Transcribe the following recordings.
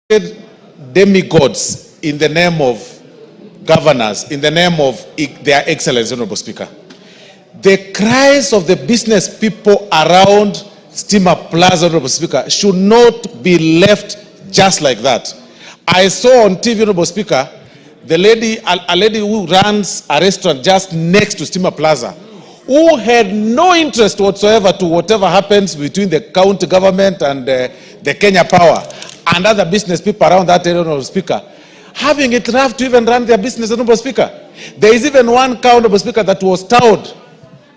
demigods in the name of governors, in the name of their excellency, Honorable Speaker. The cries of the business people around Steamer Plaza, Honorable Speaker, should not be left just like that. I saw on TV, Honorable Speaker, a lady who runs a restaurant just next to Steamer Plaza, who had no interest whatsoever to whatever happens between the county government and the Kenya Power and other business people around that area, Honorable Speaker, having it rough to even run their business, Honorable Speaker. There is even one cow, Honorable Speaker, that was towed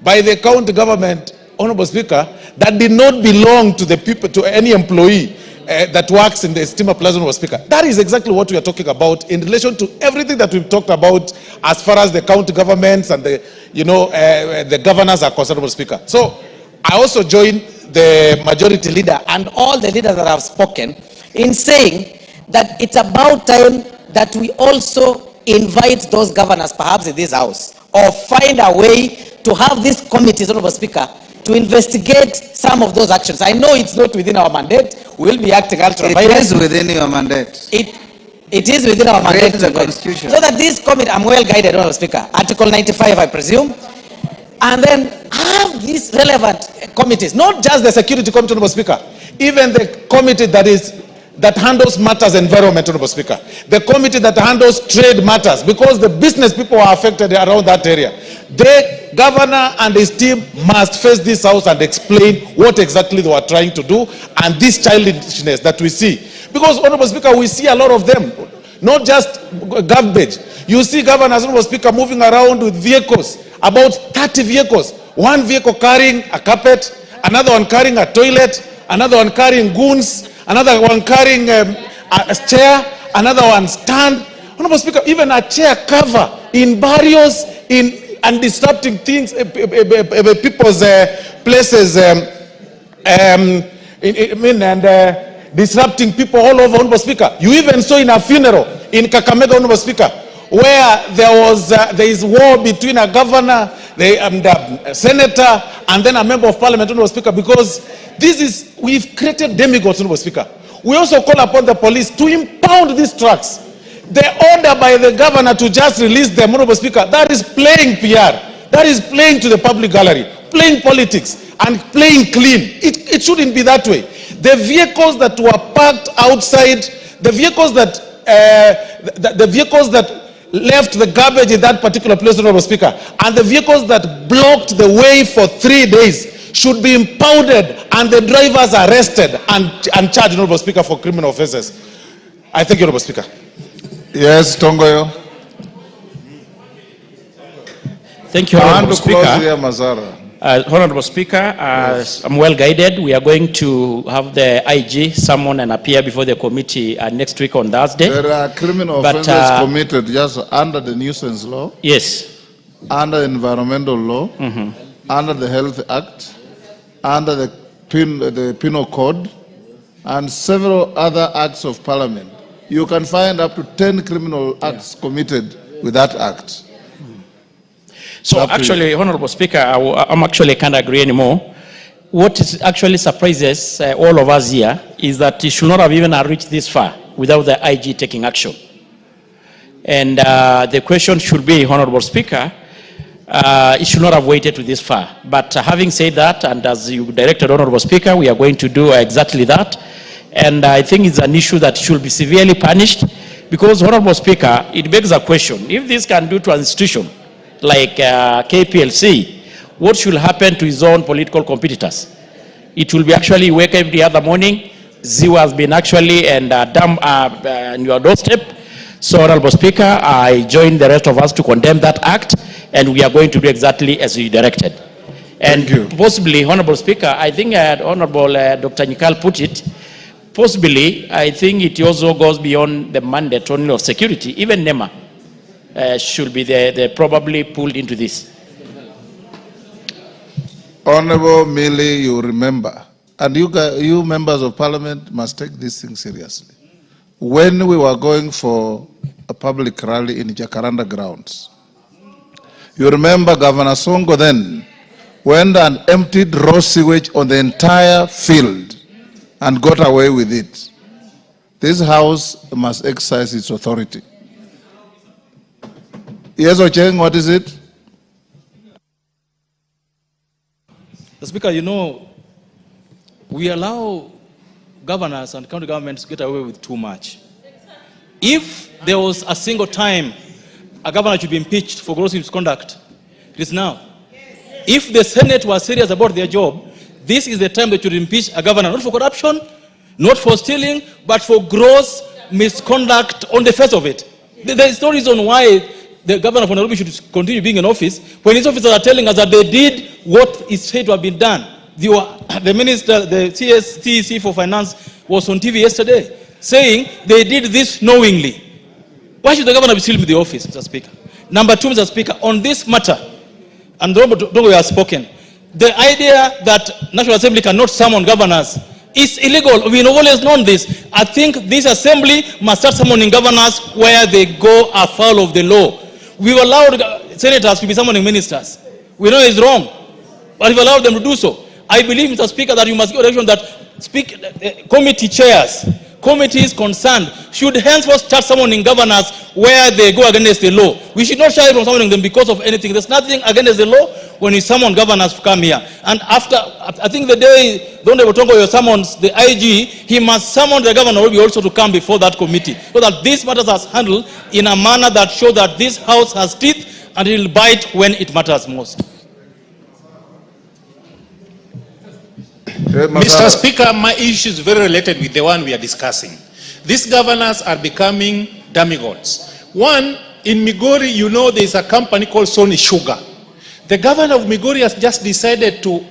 by the county government, Honorable Speaker, that did not belong to the people, to any employee that works in the Steamer Plaza, Honorable Speaker. That is exactly what we are talking about in relation to everything that we've talked about as far as the county governments and the, the governors are concerned, Honorable Speaker. So I also join the majority leader and all the leaders that have spoken in saying that it's about time that we also invite those governors perhaps in this house, or find a way to have these committees, Honorable Speaker, to investigate some of those actions. I know it's not within our mandate. We will be acting ultra violence. It is within your mandate. It is within our mandate. The Constitution. So that this committee, I'm well guided, Honorable Speaker. Article 95, I presume. And then have these relevant committees, not just the security committee, Honorable Speaker, even the committee that handles matters environment, Honorable Speaker, the committee that handles trade matters, because the business people are affected around that area. The governor and his team must face this house and explain what exactly they were trying to do and this childishness that we see. Because, Honorable Speaker, we see a lot of them, not just garbage. You see governors, Honorable Speaker, moving around with vehicles, about 30 vehicles. One vehicle carrying a carpet, another one carrying a toilet, another one carrying goons, another one carrying a chair, another one stand. Honorable Speaker, even a chair cover in barrios, and disrupting things, people's places, and disrupting people all over, Honorable Speaker. You even saw in a funeral in Kakamega, Honorable Speaker, where there is war between a governor, a senator, and then a member of parliament, Honorable Speaker, because we've created demigods, Honorable Speaker. We also call upon the police to impound these trucks. The order by the governor to just release them, Honorable Speaker, that is playing PR. That is playing to the public gallery, playing politics, and playing clean. It shouldn't be that way. The vehicles that were parked outside, the vehicles that left the garbage in that particular place, Honorable Speaker, and the vehicles that blocked the way for 3 days should be impounded and the drivers arrested and charged, Honorable Speaker, for criminal offenses. I thank you, Honorable Speaker. Yes, Tongoyo. Thank you, Honorable Speaker. Honorable Speaker, yes. I'm well guided. We are going to have the IG summon and appear before the committee next week on Thursday. There are criminal offenses committed just under the nuisance law. Yes. Under environmental law. Under the Health Act. Under the Penal Code. And several other acts of parliament. You can find up to 10 criminal acts committed with that act. So actually, Honorable Speaker, I'm actually can't agree anymore. What actually surprises all of us here is that it should not have even reached this far without the IG taking action. And the question should be, Honorable Speaker, it should not have waited to this far. But having said that, and as you directed, Honorable Speaker, we are going to do exactly that. And I think it's an issue that should be severely punished because, Honorable Speaker, it begs a question. If this can do to an institution like KPLC, what should happen to his own political competitors? It will be actually wake every other morning, Zero has been actually and dump on your doorstep. So, Honorable Speaker, I join the rest of us to condemn that act, and we are going to do exactly as you directed. And possibly, Honorable Speaker, I think Honorable Dr. Nikal put it, possibly, I think it also goes beyond the mandate only of security. Even NEMA should be they probably pulled into this. Honorable Millie, you remember, and you members of parliament must take this thing seriously. When we were going for a public rally in Jacaranda grounds, you remember Governor Songo then went and emptied raw sewage on the entire field and got away with it. This House must exercise its authority. Yes, Ocheng, what is it? Mr. Speaker, you know, we allow governors and county governments to get away with too much. If there was a single time a governor should be impeached for gross misconduct, it is now. If the Senate was serious about their job, this is the time they should impeach a governor, not for corruption, not for stealing, but for gross misconduct on the face of it. There is no reason why the governor of Nairobi should continue being in office when his officers are telling us that they did what is said to have been done. The minister, the TEC for finance was on TV yesterday saying they did this knowingly. Why should the governor be still in the office, Mr. Speaker? Number two, Mr. Speaker, on this matter, and Dongo has spoken, the idea that National Assembly cannot summon governors is illegal. We have always known this. I think this assembly must start summoning governors where they go afoul of the law. We've allowed senators to be summoning ministers. We know it's wrong, but we've allowed them to do so. I believe, Mr. Speaker, that you must give a direction that committee chairs, committees concerned should henceforth start summoning governors where they go against the law. We should not shy from summoning them because of anything. There's nothing against the law when we summon governors to come here. And after, I think the day Donde Botongo summons the IG, he must summon the governor also to come before that committee, so that these matters are handled in a manner that shows that this house has teeth and it will bite when it matters most. Mr. Speaker, my issue is very related with the one we are discussing. These governors are becoming demigods. One, in Migori, you know there is a company called Sony Sugar. The governor of Migori has just decided to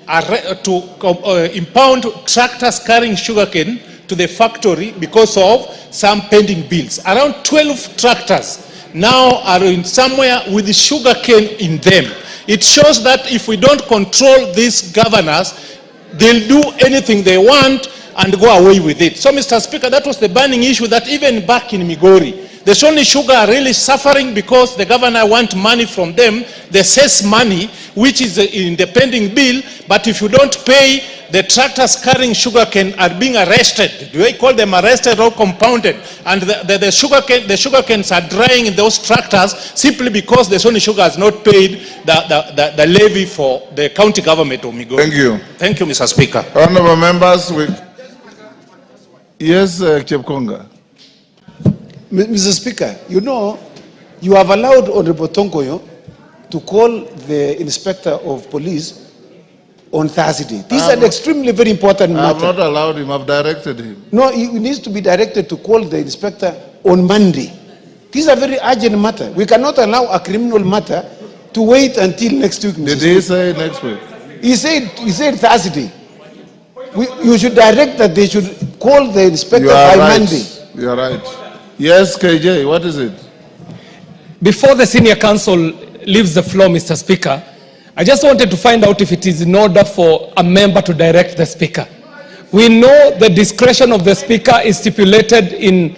impound tractors carrying sugarcane to the factory because of some pending bills. Around 12 tractors now are in somewhere with the sugarcane in them. It shows that if we don't control these governors, they'll do anything they want and go away with it. So, Mr. Speaker, that was the burning issue that even back in Migori, the Sony Sugar are really suffering because the governor wants money from them, the cess money, which is in the pending bill, but if you don't pay, the tractors carrying sugarcane are being arrested. Do they call them arrested or compounded? And the sugarcanes are drying in those tractors simply because the Sony Sugar has not paid the levy for the county government of Migori. Thank you. Thank you, Mr. Speaker. Honorable members, yes, Chepkonga. Mr. Speaker, you know, you have allowed Honorable Tongoyo to call the Inspector of Police on Thursday. This is an extremely very important matter. I have not allowed him, I've directed him. No, he needs to be directed to call the Inspector on Monday. This is a very urgent matter. We cannot allow a criminal matter to wait until next week, Mr. Did Speaker. he say next week? He said Thursday. You should direct that they should call the Inspector by Monday. You are right. Yes, KJ, what is it? Before the senior counsel leaves the floor, Mr. Speaker, I just wanted to find out if it is in order for a member to direct the Speaker. We know the discretion of the Speaker is stipulated in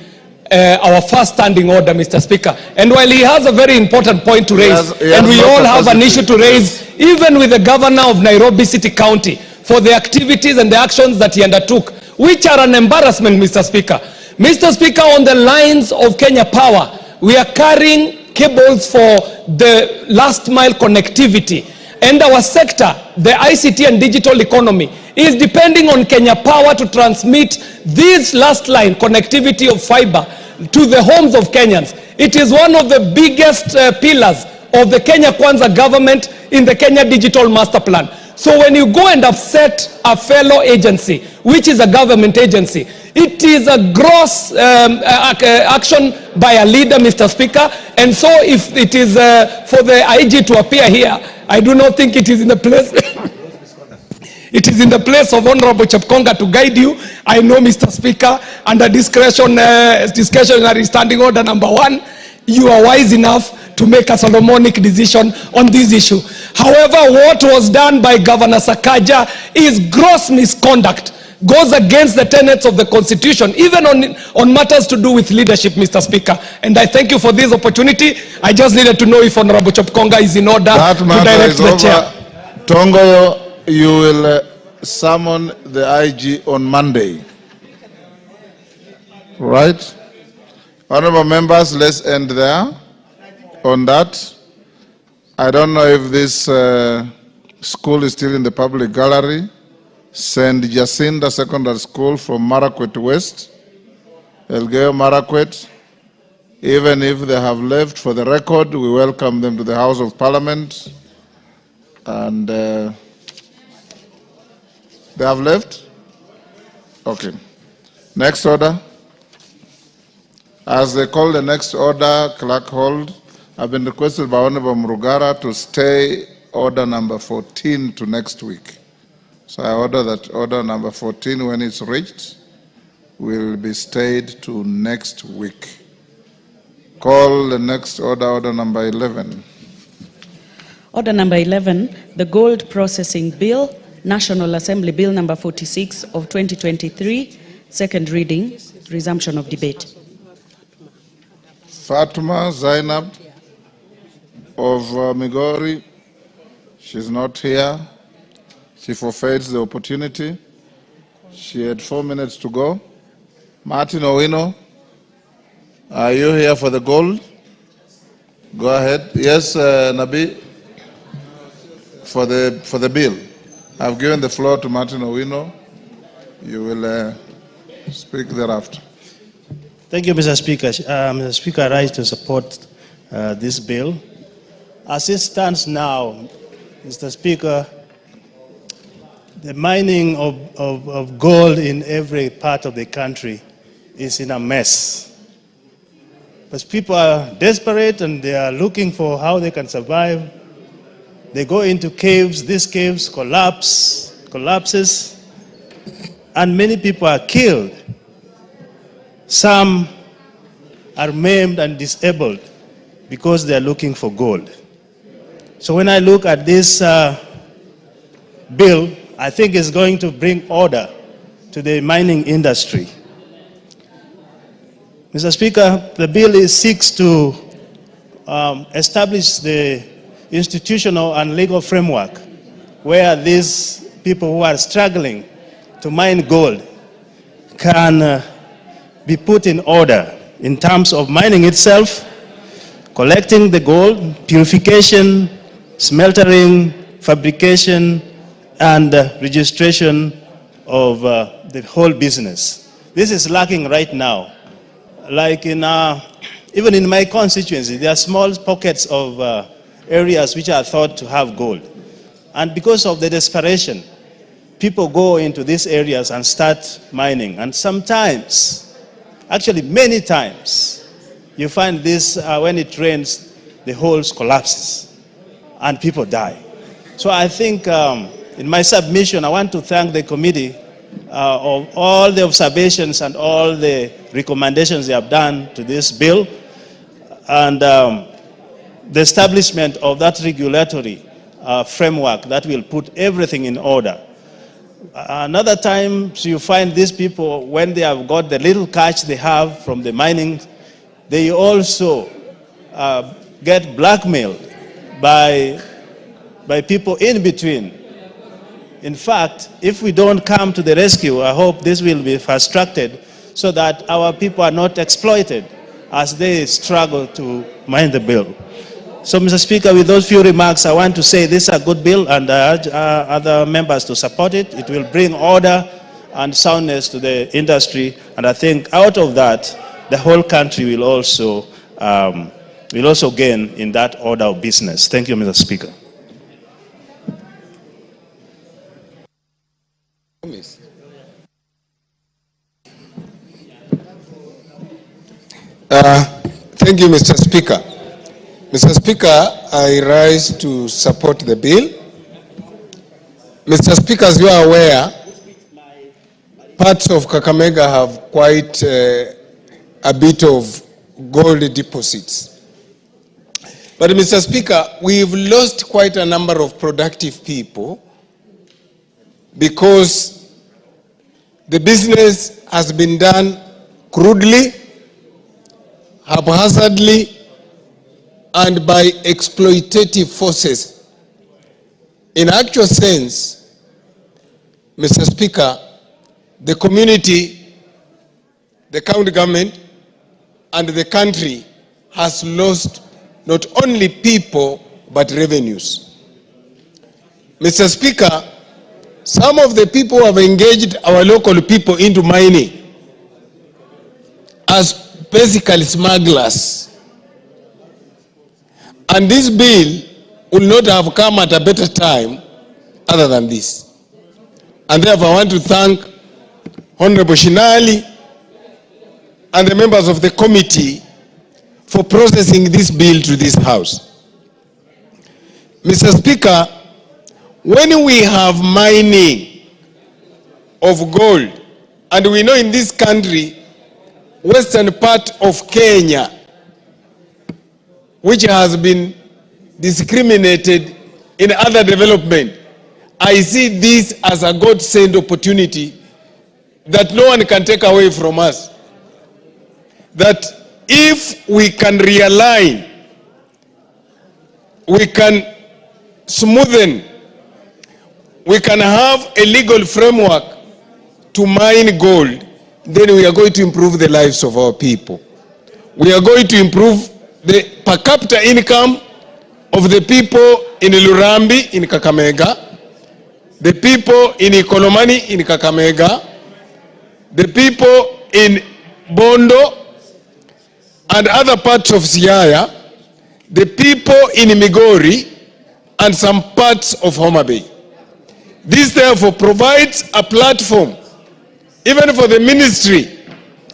our first standing order, Mr. Speaker. And while he has a very important point to raise, and we all have an issue to raise, even with the governor of Nairobi City County, for the activities and the actions that he undertook, which are an embarrassment, Mr. Speaker. Mr. Speaker, on the lines of Kenya Power, we are carrying cables for the last mile connectivity. And our sector, the ICT and digital economy, is depending on Kenya Power to transmit this last line connectivity of fiber to the homes of Kenyans. It is one of the biggest pillars of the Kenya Kwanza government in the Kenya Digital Master Plan. So when you go and upset a fellow agency, which is a government agency, it is a gross action by a leader, Mr. Speaker. And so if it is for the IG to appear here, I do not think it is in the place. It is in the place of Honorable Chepkonga to guide you. I know, Mr. Speaker, under discretionary standing order number 1, you are wise enough to make a Solomonic decision on this issue. However, what was done by Governor Sakaja is gross misconduct, goes against the tenets of the Constitution, even on matters to do with leadership, Mr. Speaker. And I thank you for this opportunity. I just needed to know if Honorable Chepkonga is in order to direct the chair. Tongoyo, you will summon the IG on Monday. Right? Honorable members, let's end there on that. I don't know if this school is still in the public gallery. St. Jacinda Secondary School from Marakwet West, Elgeyo Marakwet. Even if they have left, for the record, we welcome them to the House of Parliament. And they have left? Okay. Next order. As they call the next order, clerk hold, I've been requested by Honorable Mrugara to stay order number 14 to next week. So I order that order number 14, when it's reached, will be stayed to next week. Call the next order, order number 11. Order number 11, the Gold Processing Bill, National Assembly Bill number 46 of 2023, second reading, resumption of debate. Fatma Zainab of Migori, she's not here. She forfeits the opportunity. She had 4 minutes to go. Martin Owino, are you here for the gold? Go ahead. Yes, Nabi, for the bill. I've given the floor to Martin Owino. You will speak thereafter. Thank you, Mr. Speaker. Mr. Speaker, I rise to support this bill. As it stands now, Mr. Speaker, the mining of gold in every part of the country is in a mess. Because people are desperate and they are looking for how they can survive. They go into caves, these caves collapses, and many people are killed. Some are maimed and disabled because they are looking for gold. So when I look at this bill, I think it's going to bring order to the mining industry. Mr. Speaker, the bill seeks to establish the institutional and legal framework where these people who are struggling to mine gold can be put in order in terms of mining itself, collecting the gold, purification, smeltering, fabrication, and registration of the whole business. This is lacking right now. Like even in my constituency, there are small pockets of areas which are thought to have gold. And because of the desperation, people go into these areas and start mining. And sometimes, actually many times, you find this, when it rains, the holes collapses and people die. So I think in my submission, I want to thank the committee of all the observations and all the recommendations they have done to this bill, and the establishment of that regulatory framework that will put everything in order. Another time, so you find these people, when they have got the little cash they have from the mining, they also get blackmailed by people in between. In fact, if we don't come to the rescue, I hope this will be fast-tracked so that our people are not exploited as they struggle to mine the bill. So, Mr. Speaker, with those few remarks, I want to say this is a good bill, and I urge other members to support it. It will bring order and soundness to the industry, and I think out of that, the whole country will also gain in that order of business. Thank you, Mr. Speaker. Thank you, Mr. Speaker. Mr. Speaker, I rise to support the bill. Mr. Speaker, as you are aware, parts of Kakamega have quite a bit of gold deposits. But Mr. Speaker, we've lost quite a number of productive people because the business has been done crudely, haphazardly, and by exploitative forces. In actual sense, Mr. Speaker, the community the county government and the country has lost not only people but revenues. Mr. Speaker, some of the people who have engaged our local people into mining as basically smugglers. And this bill will not have come at a better time other than this. And therefore I want to thank Honorable Shinali and the members of the committee for processing this bill to this House. Mr. Speaker, when we have mining of gold, and we know in this country, western part of Kenya, which has been discriminated in other development, I see this as a God-sent opportunity that no one can take away from us. That if we can realign, we can smoothen, we can have a legal framework to mine gold, then we are going to improve the lives of our people. We are going to improve the per capita income of the people in Lurambi in Kakamega, the people in Ikolomani in Kakamega, the people in Bondo and other parts of Siaya, the people in Migori and some parts of Homa Bay. This therefore provides a platform even for the ministry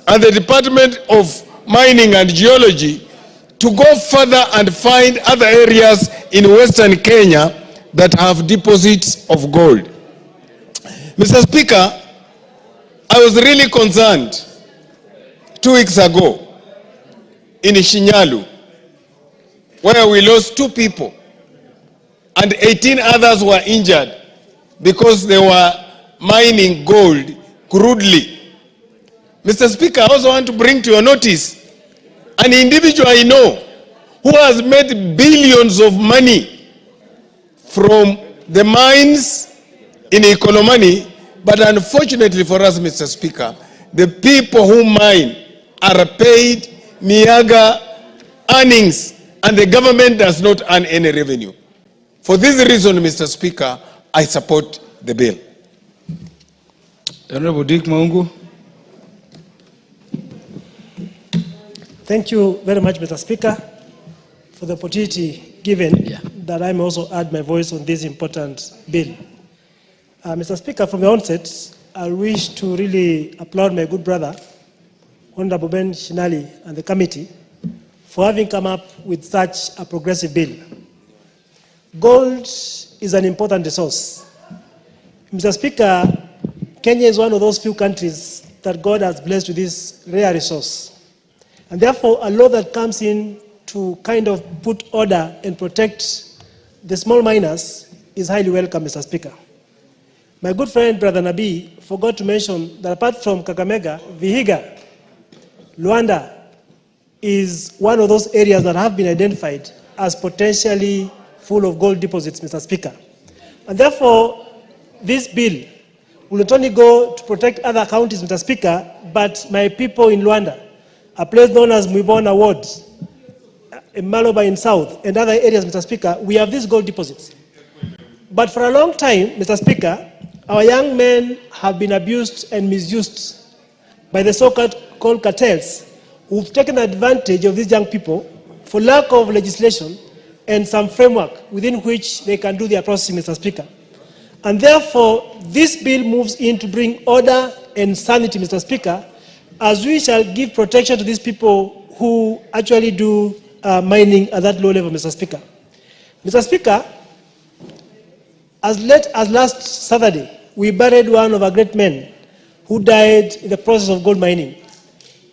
and the Department of Mining and Geology to go further and find other areas in Western Kenya that have deposits of gold. Mr. Speaker, I was really concerned 2 weeks ago in Shinyalu, where we lost 2 people and 18 others were injured because they were mining gold crudely. Mr. Speaker, I also want to bring to your notice an individual I know who has made billions of money from the mines in Ikolomani, but unfortunately for us, Mr. Speaker, the people who mine are paid meager earnings and the government does not earn any revenue. For this reason, Mr. Speaker, I support the bill. Honorable Dick Maungu. Thank you very much, Mr. Speaker, for the opportunity given that I may also add my voice on this important bill. Mr. Speaker, from the onset, I wish to really applaud my good brother, Honorable Ben Shinali, and the committee for having come up with such a progressive bill. Gold is an important resource. Mr. Speaker, Kenya is one of those few countries that God has blessed with this rare resource. And therefore, a law that comes in to kind of put order and protect the small miners is highly welcome, Mr. Speaker. My good friend, Brother Nabi, forgot to mention that apart from Kakamega, Vihiga, Luanda is one of those areas that have been identified as potentially full of gold deposits, Mr. Speaker. And therefore, this bill will not only go to protect other counties, Mr. Speaker, but my people in Luanda, a place known as Mwibona Ward, in Maloba in South, and other areas, Mr. Speaker, we have these gold deposits. But for a long time, Mr. Speaker, our young men have been abused and misused by the so-called cartels who've taken advantage of these young people for lack of legislation and some framework within which they can do their processing, Mr. Speaker. And therefore, this bill moves in to bring order and sanity, Mr. Speaker, as we shall give protection to these people who actually do mining at that low level, Mr. Speaker. Mr. Speaker, as late as last Saturday, we buried one of our great men who died in the process of gold mining.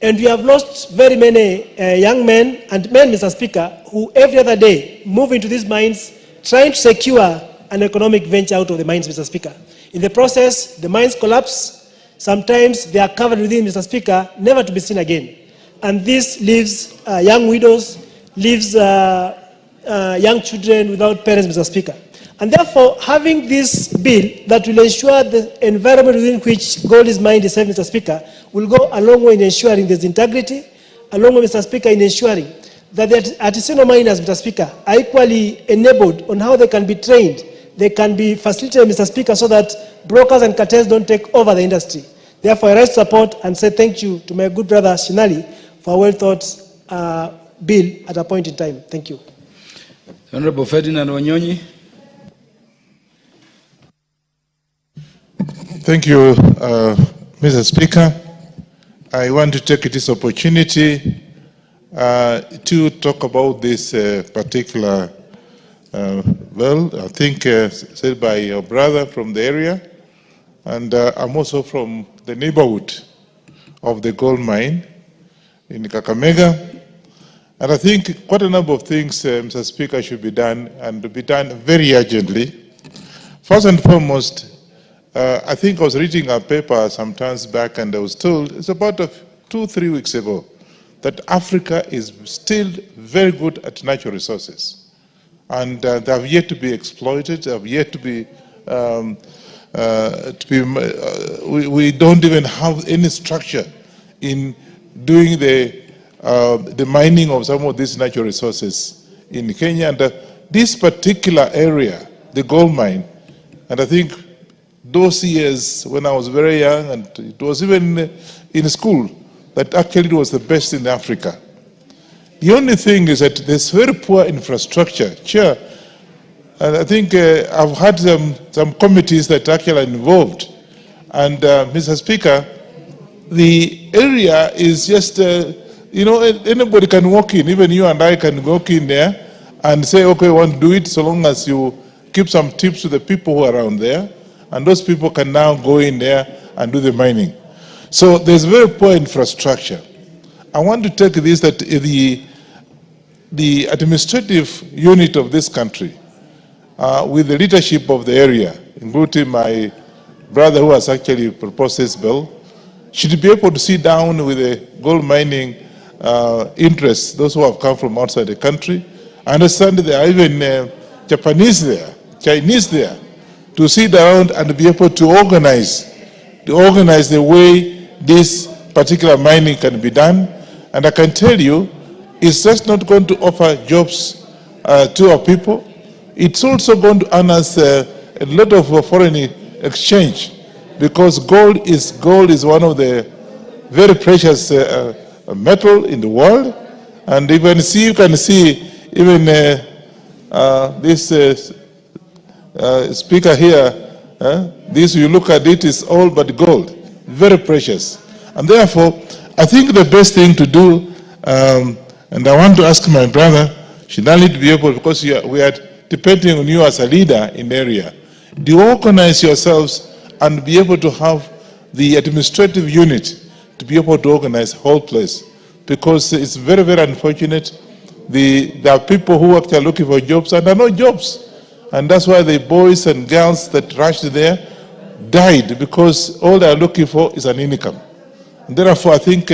And we have lost very many young men and men, Mr. Speaker, who every other day move into these mines trying to secure an economic venture out of the mines, Mr. Speaker. In the process, the mines collapse. Sometimes they are covered within, Mr. Speaker, never to be seen again. And this leaves young widows, leaves young children without parents, Mr. Speaker. And therefore, having this bill that will ensure the environment within which gold is mined is safe, Mr. Speaker, will go a long way in ensuring there's integrity, a long way, Mr. Speaker, in ensuring that the artisanal miners, Mr. Speaker, are equally enabled on how they can be trained, they can be facilitated, Mr. Speaker, so that brokers and cartels don't take over the industry. Therefore, I raise support and say thank you to my good brother Shinali for a well-thought bill at a point in time. Thank you. Honorable Ferdinand Wanyonyi. Thank you, Mr. Speaker. I want to take this opportunity to talk about this particular bill. I think said by your brother from the area, and I'm also from the neighborhood of the gold mine in Kakamega. And I think quite a number of things, Mr. Speaker, should be done, and to be done very urgently. First and foremost, I think I was reading a paper some times back, and I was told, it's about 2-3 weeks ago, that Africa is still very good at natural resources. And they have yet to be exploited, they have yet to be, we don't even have any structure in doing the mining of some of these natural resources in Kenya. And this particular area, the gold mine, and I think those years when I was very young, and it was even in school, that actually it was the best in Africa. The only thing is that there's very poor infrastructure. Sure, and I think I've had some committees that actually are involved. And Mr. Speaker, the area is just, you know, anybody can walk in, even you and I can walk in there and say, okay, I want to do it, so long as you give some tips to the people who are around there. And those people can now go in there and do the mining. So there's very poor infrastructure. I want to take this, that the administrative unit of this country, with the leadership of the area, including my brother who has actually proposed this bill, should be able to sit down with the gold mining interests, those who have come from outside the country. I understand there are even Japanese there, Chinese there, to sit down and be able to organize the way this particular mining can be done. And I can tell you, it's just not going to offer jobs to our people. It's also going to earn us a lot of foreign exchange, because gold is one of the very precious metal in the world. And you can see even this speaker here, this, you look at it, is all but gold, very precious. And therefore, I think the best thing to do, and I want to ask my brother, Shinali, to be able, because we are depending on you as a leader in the area, do you organize yourselves and be able to have the administrative unit to be able to organize the whole place? Because it's very, very unfortunate. There are people who actually are looking for jobs and there are no jobs. And that's why the boys and girls that rushed there died, because all they are looking for is an income. And therefore, I think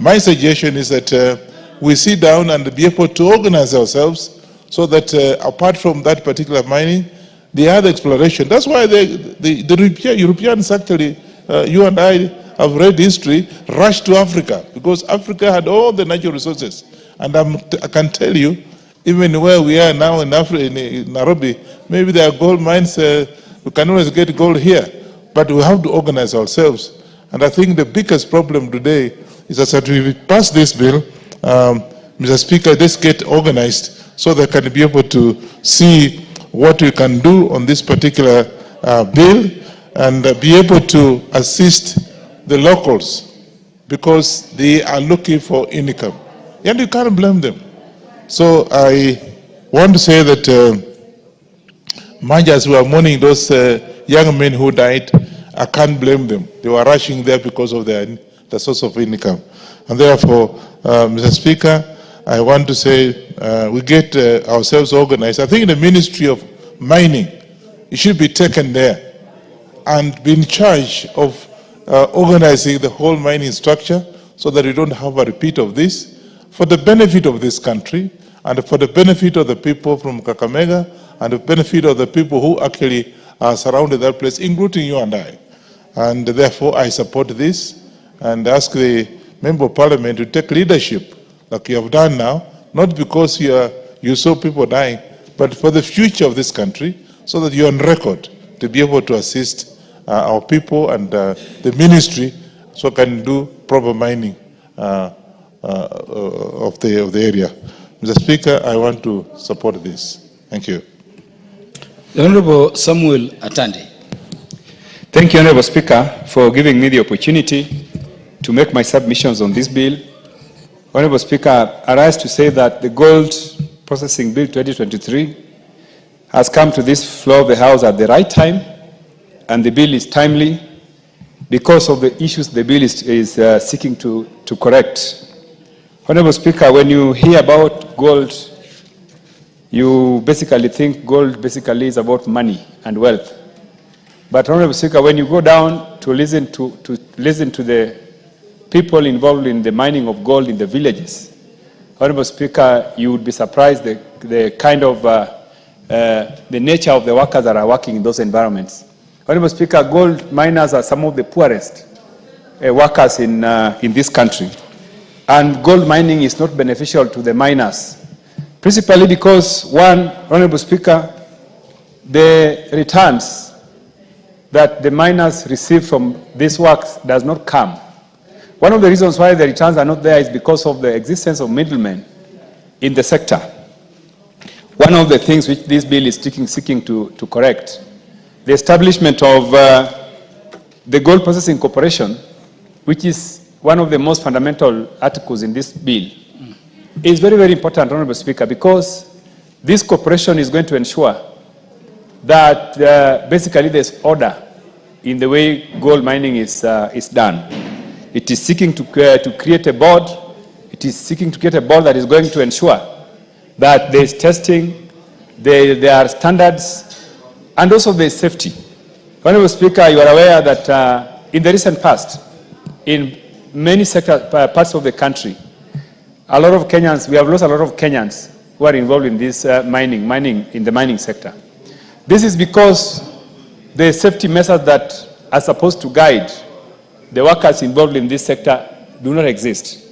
my suggestion is that we sit down and be able to organize ourselves so that apart from that particular mining, the other exploration, that's why the Europeans actually, you and I have read history, rushed to Africa, because Africa had all the natural resources. And I can tell you, even where we are now in Africa, in Nairobi, maybe there are gold mines, we can always get gold here, but we have to organize ourselves. And I think the biggest problem today is that we pass this bill, Mr. Speaker, let's get organized so they can be able to see what we can do on this particular bill and be able to assist the locals, because they are looking for income. And you can't blame them. So I want to say that much as we are mourning those young men who died, I can't blame them. They were rushing there because of the source of income. And therefore, Mr. Speaker, I want to say we get ourselves organized. I think the Ministry of Mining, it should be taken there and be in charge of organizing the whole mining structure so that we don't have a repeat of this, for the benefit of this country and for the benefit of the people from Kakamega and the benefit of the people who actually are surrounding that place, including you and I. And therefore, I support this and ask the Member of Parliament to take leadership like you have done now, not because you saw people dying, but for the future of this country, so that you're on record to be able to assist our people and the ministry so can do proper mining of the area. Mr. Speaker, I want to support this. Thank you. The Honorable Samuel Atandi. Thank you, Honorable Speaker, for giving me the opportunity to make my submissions on this bill. Honorable Speaker, I rise to say that the Gold Processing Bill 2023 has come to this floor of the House at the right time, and the bill is timely because of the issues the bill is seeking to correct. Honorable Speaker, when you hear about gold, you basically think gold basically is about money and wealth. But Honorable Speaker, when you go down to listen to the people involved in the mining of gold in the villages, Honorable Speaker, you would be surprised the kind of the nature of the workers that are working in those environments. Honorable Speaker, gold miners are some of the poorest workers in this country. And gold mining is not beneficial to the miners, principally because, one, Honorable Speaker, the returns that the miners receive from this work does not come. One of the reasons why the returns are not there is because of the existence of middlemen in the sector. One of the things which this bill is seeking to correct, the establishment of the Gold Processing Corporation, which is one of the most fundamental articles in this bill, is very, very important, Honorable Speaker, because this corporation is going to ensure that basically there's order in the way gold mining is done. It is seeking to create a board. It is seeking to create a board that is going to ensure that there is testing, there are standards, and also there is safety. Honorable Speaker, you are aware that in the recent past, in many parts of the country, we have lost a lot of Kenyans who are involved in this mining in the mining sector. This is because the safety measures that are supposed to guide the workers involved in this sector do not exist.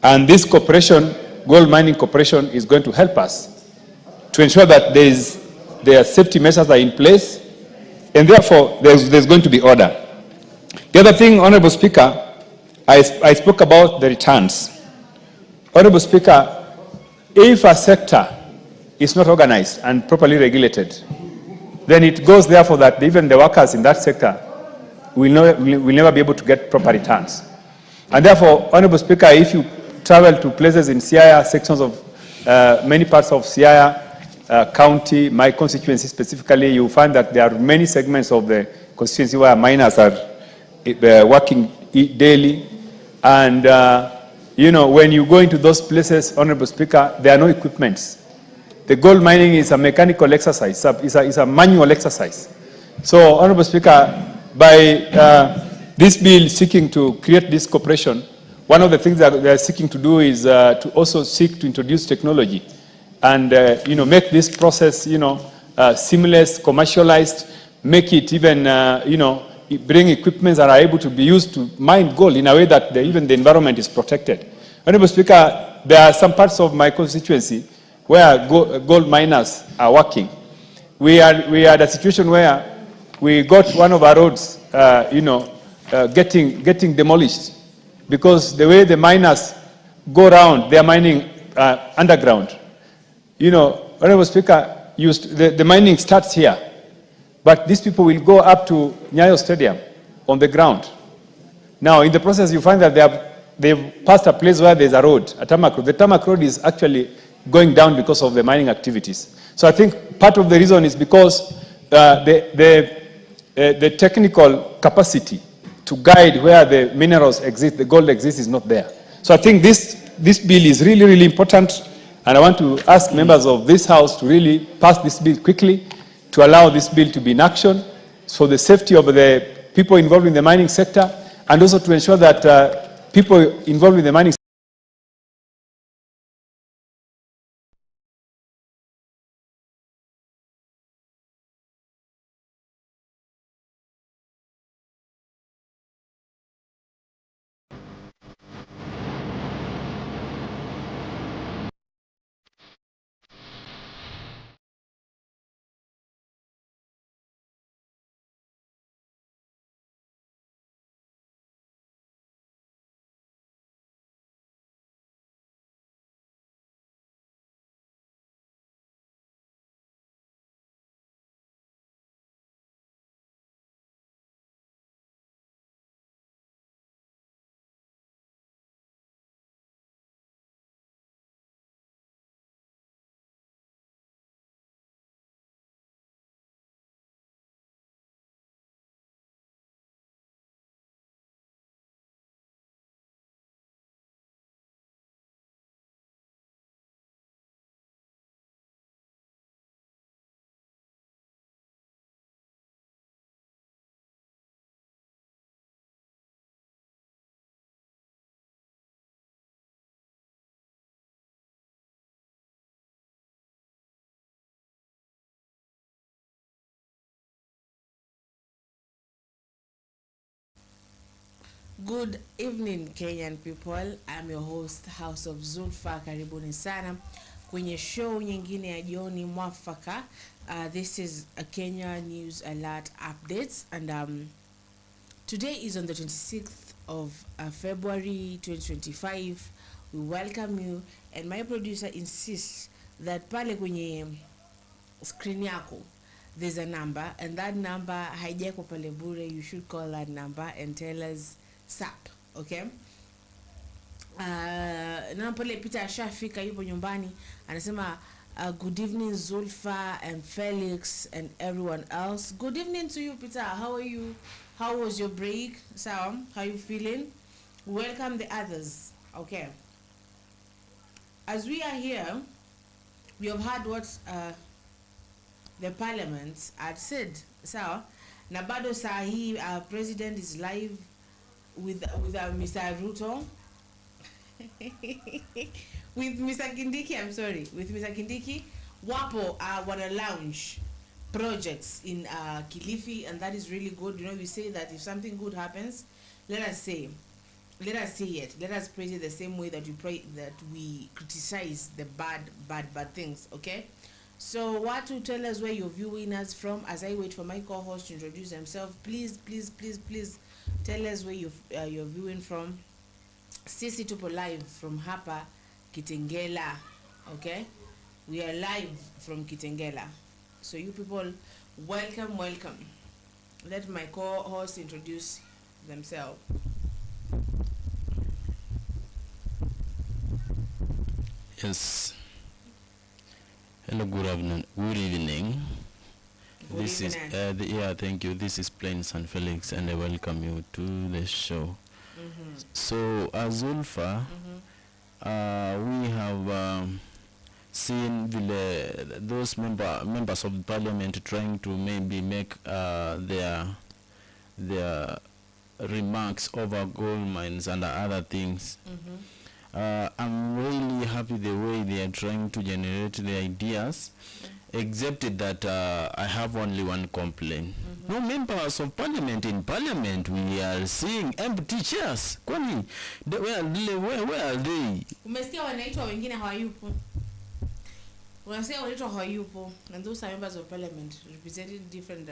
And this corporation, Gold Mining Corporation, is going to help us to ensure that their safety measures are in place, and therefore there's going to be order. The other thing, Honorable Speaker, I spoke about the returns. Honorable Speaker, if a sector is not organized and properly regulated, then it goes therefore that even the workers in that sector will never be able to get proper returns. And therefore, Honorable Speaker, if you travel to places in Siaya, sections of many parts of Siaya County, my constituency specifically, you find that there are many segments of the constituency where miners are working daily. And, when you go into those places, Honorable Speaker, there are no equipments. The gold mining is a mechanical exercise, it's a manual exercise. So, Honorable Speaker, by this bill seeking to create this corporation, one of the things that they are seeking to do is to also seek to introduce technology and make this process seamless, commercialized, make it even bring equipment that are able to be used to mine gold in a way that even the environment is protected. Honorable Speaker, there are some parts of my constituency where gold miners are working. We had a situation where we got one of our roads, getting demolished because the way the miners go around, they are mining underground. Honorable Speaker, the mining starts here, but these people will go up to Nyayo Stadium on the ground. Now, in the process, you find that they've passed a place where there's a road, a tarmac road. The tarmac road is actually going down because of the mining activities. So I think part of the reason is because the technical capacity to guide where the minerals exist, the gold exists, is not there. So I think this bill is really, really important, and I want to ask members of this House to really pass this bill quickly, to allow this bill to be in action for the safety of the people involved in the mining sector, and also to ensure that people involved in the mining Good evening, Kenyan people. I'm your host, House of Zulfa. Karibuni sana kwenye show nyingine ya jioni mwafaka. This is a Kenya News Alert Updates, and today is on the 26th of February 2025. We welcome you, and my producer insists that pale kwenye screen yako there's a number, and that number haijako pale bure. You should call that number and tell us SAP, okay? Na pale Peter ashafika yupo nyumbani anasema good evening Zulfa and Felix and everyone else. Good evening to you, Peter. How are you? How was your break? How are you feeling? Welcome the others, okay? As we are here, we have heard what the parliament had said. So na bado saa hii our president is live with Mr. Ruto with Mr. Kindiki, I'm sorry, with Mr. Kindiki. Wapo wana launch projects in Kilifi, and that is really good. You know, we say that if something good happens, let us say it. Let us praise it the same way that we criticize the bad things, okay? So watu, tell us where you're viewing us from as I wait for my co-host to introduce himself. Please tell us where you're viewing from. Sisi tupo live from hapa Kitengela, okay? We are live from Kitengela. So you people, welcome. Let my co-host introduce themselves. Yes. Hello, good evening. This is thank you. This is Plain San Felix, and I welcome you to the show. So, Zulfa, we have seen those members of the parliament trying to maybe make their remarks over gold mines and other things. I'm really happy the way they are trying to generate the ideas, except that I have only one complaint. No members of parliament in parliament. We are seeing empty chairs. Kwani where are they? Umesikia wanaitwa wengine hawayupo. Unasikia wanaitwa hawayupo, and those are members of parliament representing different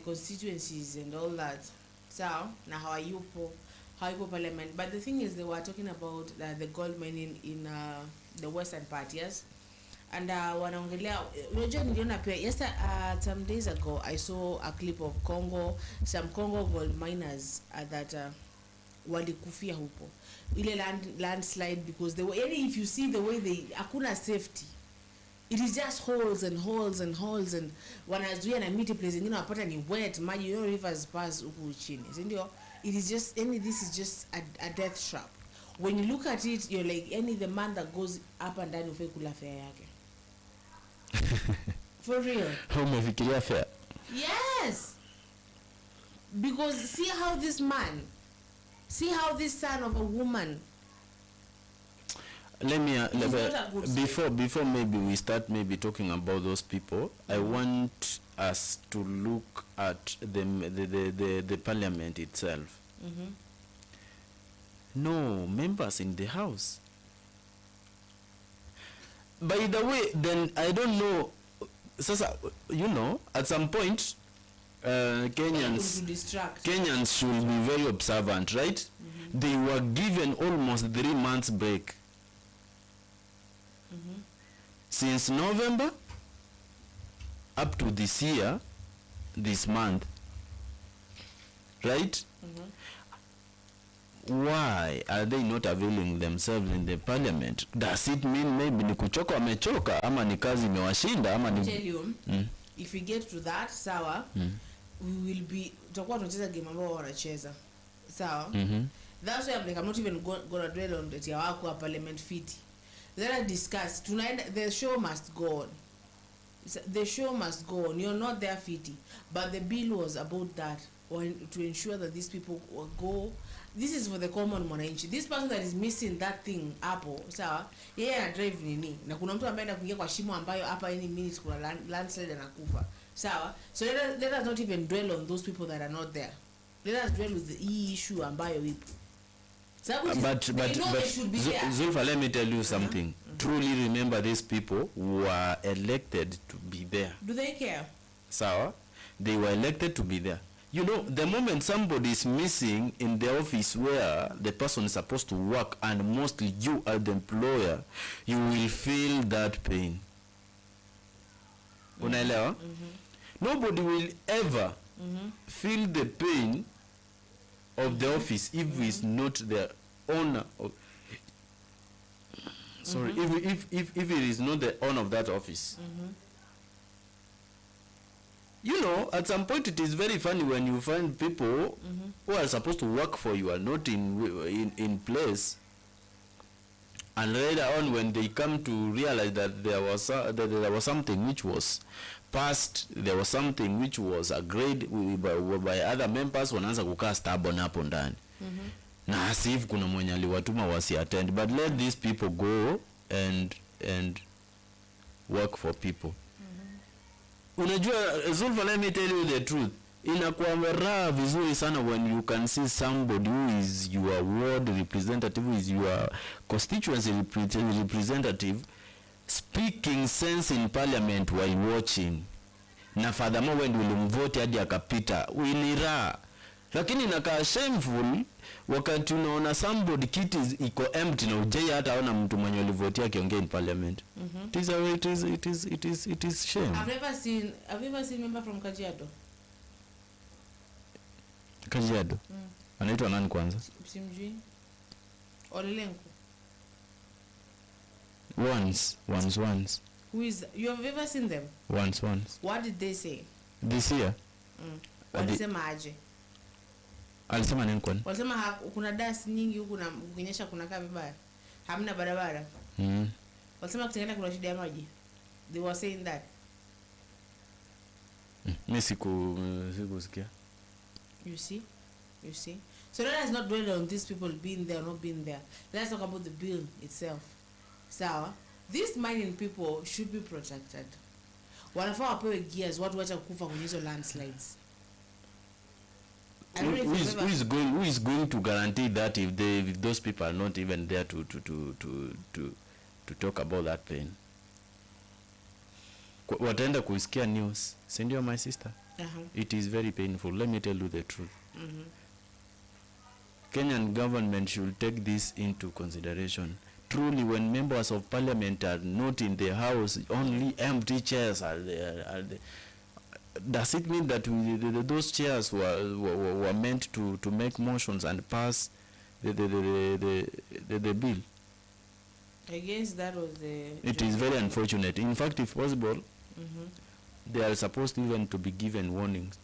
constituencies and all that. So na hawayupo parliament. But the thing is, they were talking about the gold mining in the western part, yes. And wanaongelea, unajua niliona pia some days ago I saw a clip of some Congo gold miners that walikufia hupo ile landslide, because if you see the way hakuna safety. It is just holes and wanazuia na miti place nyingine wapata ni wet maji, you know, rivers pass huku chini, ndio. It is just this is just a death trap. When you look at it, you're like the man that goes up and down ufai kula fare yake. For real. How umefikiria fare? Yes. Because see how this son of a woman. Before maybe we start talking about those people, I want us to look at the parliament itself. No members in the house. By the way, then I don't know. Sasa, you know, at some point, Kenyans should be very observant, right? They were given almost 3 months break. Since November up to this month, right? Why are they not availing themselves in the parliament? Does it mean maybe ni kuchoka wamechoka, ama ni kazi imewashinda, ama ni... Tell you, if we get to that, sawa, we will be tutakuwa tunacheza game ambao wanacheza. Sawa? That's why I'm not even gonna dwell on that ya parliament fit. Let us discuss. The show must go on. The show must go on. You're not there fitty, but the bill was about that, to ensure that these people will go. This is for the common mwananchi. This person that is missing that thing hapo, sawa, yeye ana drive nini, na kuna mtu ambaye anakuingia kwa shimo ambayo hapa any minutes kuna landslide anakufa, sawa. So let us not even dwell on those people that are not there. Let us dwell with the issue ambayo ipo. But Zulfa, let me tell you something. Truly remember these people who are elected to be there. Do they care? Sawa? They were elected to be there. You know, the moment somebody is missing in the office where the person is supposed to work, and mostly you are the employer, you will feel that pain. Unaelewa? Nobody will ever feel the pain of the office if is not the owner of, sorry, if it is not the owner of that office. You know, at some point it is very funny when you find people who are supposed to work for you are not in place, and later on when they come to realize that there was something which was passed, there was something which was agreed by other members, wanaanza kukaa stubborn hapo ndani. Na asif kuna mwenye aliwatuma wasi attend, but let these people go and work for people. Unajua Zulfa, let me tell you the truth, inakuwa raha vizuri sana when you can see somebody who is your ward representative, who is your constituency representative, speaking sense in parliament while watching. Na furthermore when ulimvote hadi akapita, ni raha. Lakini inakaa shameful wakati unaona somebody kiti iko empty na ujai hata ona mtu mwenye ulivotea akiongea in parliament. It is shame. Have you ever seen member from Kajiado? Kajiado? Anaitwa nani kwanza? Simjui. Olelenko. Once. Who is, you have ever seen them? Once. What did they say? This year? Walisema aje? Alisema nini kwani? Walisema kuna dust nyingi huku na kukinyesha kuna kaa vibaya. Hamna barabara. Walisema kutengana kuna shida ya maji. They were saying that. Mimi sikusikia. You see? So let us not dwell on these people being there or not being there. Let's talk about the bill itself. Sawa? These mining people should be protected. Wanafaa wapewe gears, watu wacha kukufa kwenye hizo landslides. Who is going to guarantee that if those people are not even there to talk about that pain? Wataenda kuisikia news, si ndio my sister? It is very painful. Let me tell you the truth. Kenyan government should take this into consideration. Truly, when members of parliament are not in the house, only empty chairs are there. Does it mean that those chairs were meant to make motions and pass the bill? I guess that was the... It is very unfortunate. In fact, if possible, they are supposed even to be given warnings.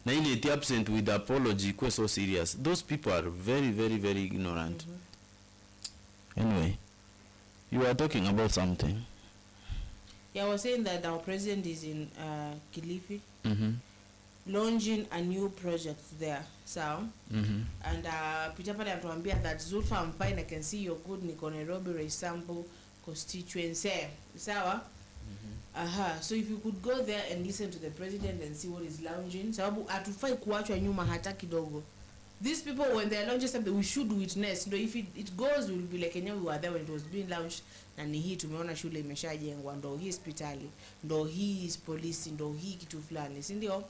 Na ile absent with apology was so serious. Those people are very, very, very ignorant. Anyway, you are talking about something. Yeah, I was saying that our president is in Kilifi, launching a new project there. So, and Peter Pale atuambia that Zulfa, I'm fine, I can see you're good, Niko Nairobi, Resample constituency. Sawa? So if you could go there and listen to the president and see what is launching, sababu atufai kuachwa nyuma hata kidogo. These people, when they are launching something, we should witness. You know, if it goes, we will be like, we were there when it was being launched. Na ni hii tumeona shule imeshajengwa, ndo hii hospitali, ndo hii is polisi, ndo hii kitu fulani, si ndio?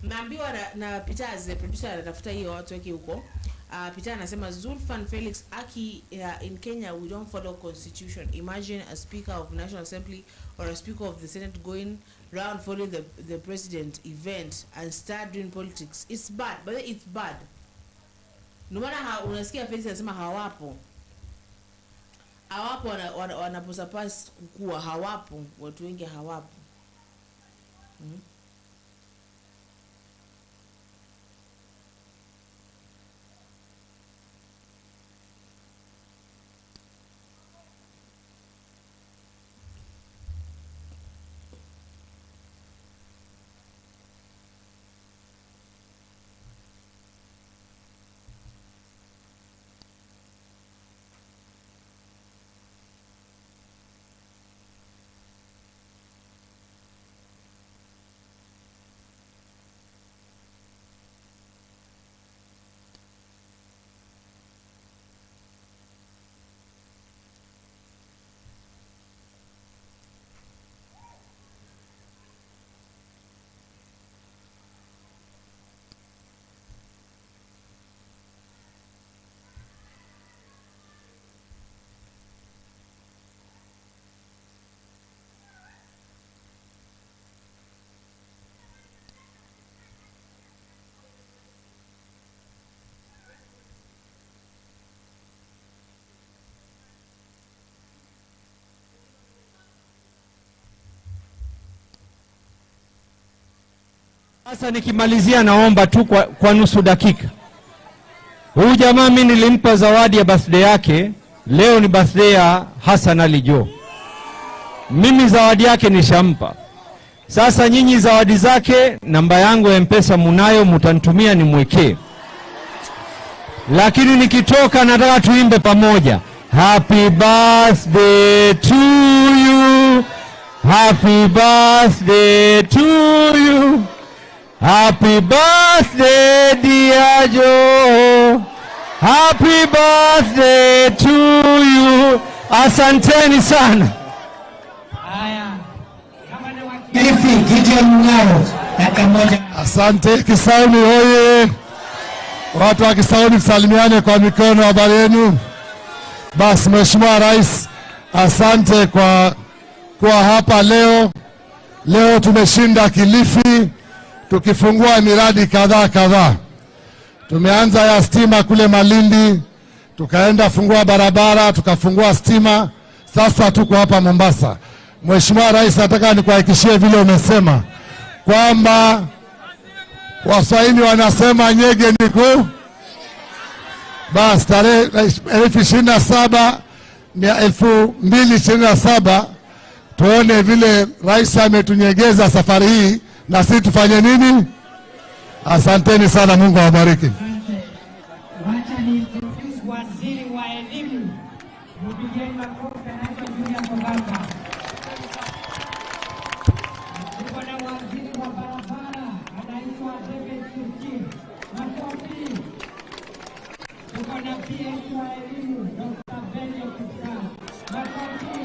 Naambiwa na Peter as the producer anatafuta hiyo watu wake huko. Peter anasema Zulfan Felix Aki, in Kenya we don't follow constitution. Imagine a speaker of National Assembly or a speaker of the Senate going round following the president event and start doing politics. It's bad, but it's bad. No matter unasikia Felix anasema hawapo wanaposapasi kukua, hawapo, watu wengi hawapo. Sasa nikimalizia naomba tu kwa nusu dakika. Huyu jamaa mimi nilimpa zawadi ya birthday yake. Leo ni birthday ya Hassan Ali Jo. Mimi zawadi yake nishampa. Sasa nyinyi zawadi zake, namba yangu ya M-Pesa munayo, mutanitumia nimwekee. Lakini nikitoka nataka tuimbe pamoja. Happy birthday to you. Happy birthday to you. Happy birthday dear Joe. Happy birthday to you. Asanteni sana. Asante Kisauni hoye. Watu wa Kisauni tusalimiane kwa mikono. Habari yenu? Basi Mheshimiwa Rais, asante kwa hapa leo. Leo tumeshinda Kilifi tukifungua miradi kadhaa. Tumeanza ya stima kule Malindi, tukaenda fungua barabara, tukafungua stima. Sasa tuko hapa Mombasa. Mheshimiwa Rais, nataka nikuhakikishie vile umesema kwamba Waswahili wanasema nyege ni ku. Basi tarehe 2027 tuone vile Rais ametunyegeza safari hii, na sisi tufanye nini? Asanteni sana, Mungu awabariki. Wacha ni waziri wa elimu. Mpigeni makofi anaitwa Julia Mogaka. Tuko na waziri wa barabara anaitwa David Suki. Makofi. Tuko na PS wa elimu Dr. Benja Kusa. Makofi.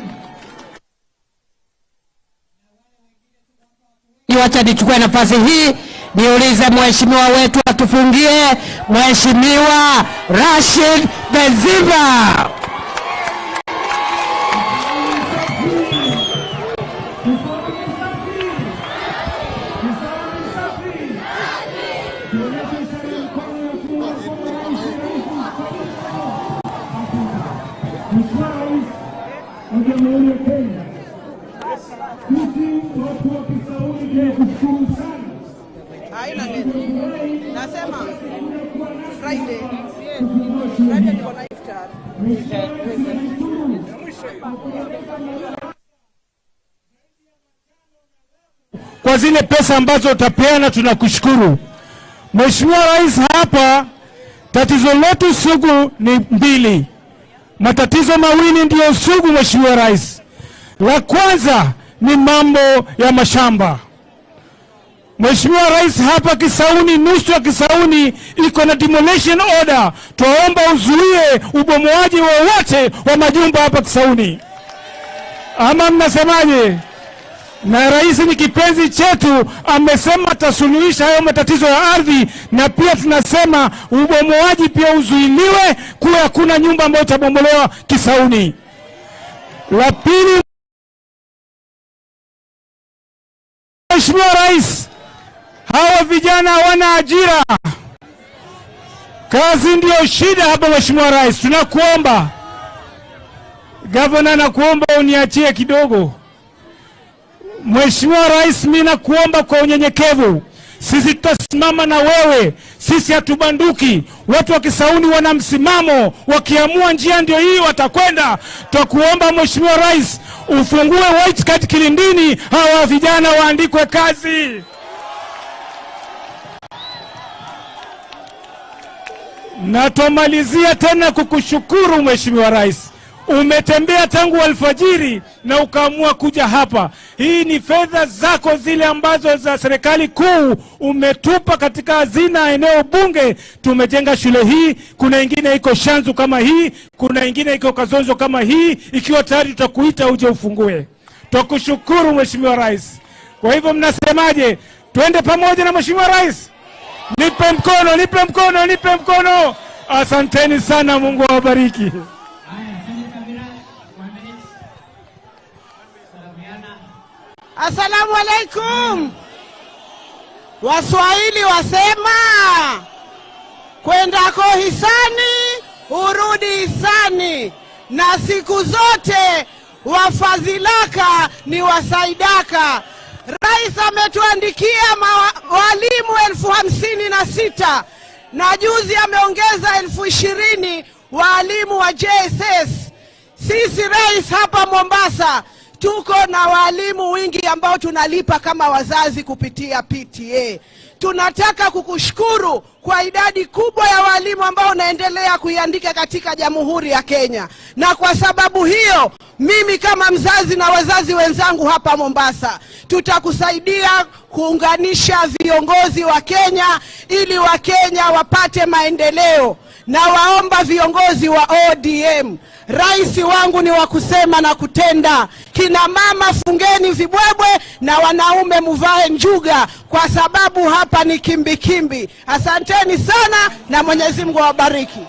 Wacha nichukue nafasi hii niulize mheshimiwa wetu atufungie, Mheshimiwa Rashid Beziva. Nasema Friday niko na iftar. Kwa zile pesa ambazo utapeana tunakushukuru. Mheshimiwa Rais, hapa tatizo letu sugu ni mbili. Matatizo mawili ndio sugu Mheshimiwa Rais. La kwanza ni mambo ya mashamba. Mheshimiwa Rais, hapa Kisauni, nusu ya Kisauni iko na demolition order. Tuomba uzuie ubomoaji wowote wa majumba hapa Kisauni. Ama mnasemaje? Na rais ni kipenzi chetu, amesema atasuluhisha hayo matatizo ya ardhi, na pia tunasema ubomoaji pia uzuiliwe, kuwa hakuna nyumba ambayo itabomolewa Kisauni. La pili, Mheshimiwa Rais, hawa vijana hawana ajira. Kazi ndio shida hapa Mheshimiwa Rais. Tunakuomba Gavana, nakuomba uniachie kidogo. Mheshimiwa Rais, mimi nakuomba kwa unyenyekevu, sisi tutasimama na wewe, sisi hatubanduki. Watu wa Kisauni wana msimamo, wakiamua njia ndio hii watakwenda. Tutakuomba Mheshimiwa Rais, ufungue white card Kilindini, hawa vijana waandikwe kazi. Na tumalizia tena kukushukuru Mheshimiwa Rais. Umetembea tangu alfajiri na ukaamua kuja hapa. Hii ni fedha zako zile ambazo za serikali kuu umetupa katika hazina eneo bunge. Tumejenga shule hii, kuna ingine iko Shanzu kama hii, kuna ingine iko Kazonzo kama hii. Ikiwa tayari tutakuita uje ufungue. Tukushukuru Mheshimiwa Rais. Kwa hivyo mnasemaje? Twende pamoja na Mheshimiwa Rais? Nipe mkono, nipe mkono, nipe mkono. Asanteni sana, Mungu awabariki. Asalamu alaikum. Waswahili wasema kwendako hisani urudi hisani, na siku zote wafadhilaka ni wasaidaka. Rais ametuandikia walimu 56,000 na juzi ameongeza 20,000 walimu wa JSS. Sisi rais hapa Mombasa tuko na walimu wingi ambao tunalipa kama wazazi kupitia PTA. Tunataka kukushukuru kwa idadi kubwa ya walimu ambao unaendelea kuiandika katika Jamhuri ya Kenya. Na kwa sababu hiyo, mimi kama mzazi na wazazi wenzangu hapa Mombasa, tutakusaidia kuunganisha viongozi wa Kenya ili wa Kenya wapate maendeleo. Na waomba viongozi wa ODM, rais wangu ni wa kusema na kutenda. Kina mama fungeni vibwebwe na wanaume muvae njuga, kwa sababu hapa ni kimbi kimbi. Asanteni sana na Mwenyezi Mungu awabariki.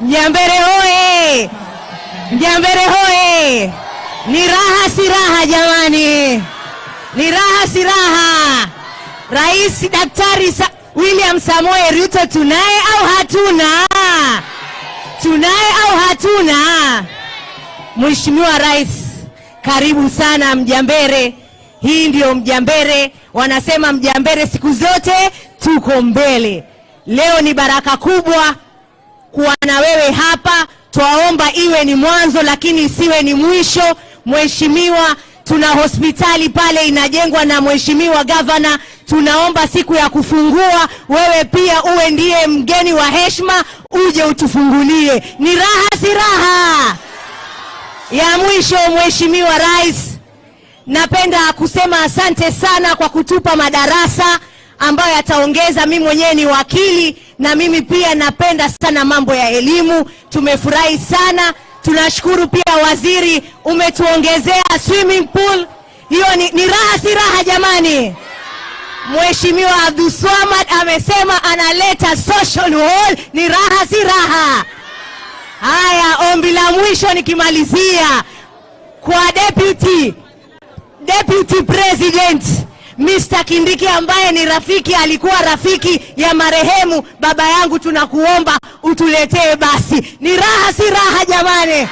Mjambere hoye! Mjambere hoye! Ni raha si raha jamani. Ni raha si raha. Rais Daktari William Samoei Ruto tunaye au hatuna? Tunaye au hatuna? Mheshimiwa Rais, karibu sana Mjambere. Hii ndio Mjambere. Wanasema Mjambere siku zote tuko mbele. Leo ni baraka kubwa kuwa na wewe hapa. Twaomba iwe ni mwanzo lakini isiwe ni mwisho. Mheshimiwa, tuna hospitali pale inajengwa na Mheshimiwa Governor. Tunaomba siku ya kufungua wewe pia uwe ndiye mgeni wa heshima, uje utufungulie. Ni raha si raha. Ya mwisho, Mheshimiwa Rais, napenda kusema asante sana kwa kutupa madarasa ambayo yataongeza. Mimi mwenyewe ni wakili na mimi pia napenda sana mambo ya elimu. Tumefurahi sana. Tunashukuru pia waziri, umetuongezea swimming pool. Hiyo ni raha si raha jamani. Mheshimiwa Abdulswamad amesema analeta social hall. Ni raha si raha. Haya, ombi la mwisho nikimalizia kwa deputy president Mr. Kindiki ambaye ni rafiki, alikuwa rafiki ya marehemu baba yangu, tunakuomba utuletee basi. Ni raha si raha jamani.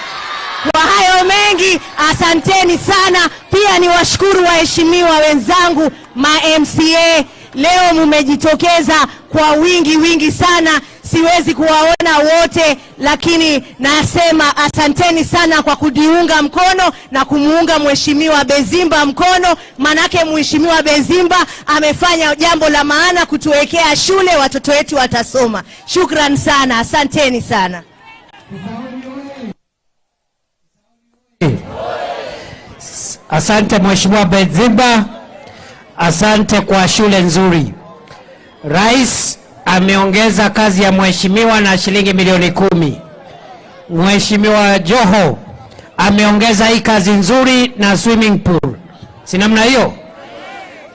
Kwa hayo mengi, asanteni sana. Pia ni washukuru waheshimiwa wenzangu ma-MCA. Leo mmejitokeza kwa wingi sana. Siwezi kuwaona wote, lakini nasema asanteni sana kwa kudiunga mkono na kumuunga Mheshimiwa Bezimba mkono. Manake Mheshimiwa Bezimba amefanya jambo la maana kutuwekea shule, watoto wetu watasoma. Shukran sana, asanteni sana. Asante Mheshimiwa Bezimba, asante kwa shule nzuri. Rais ameongeza kazi ya mheshimiwa na shilingi milioni 10. Mheshimiwa Joho ameongeza hii kazi nzuri na swimming pool. Si namna hiyo?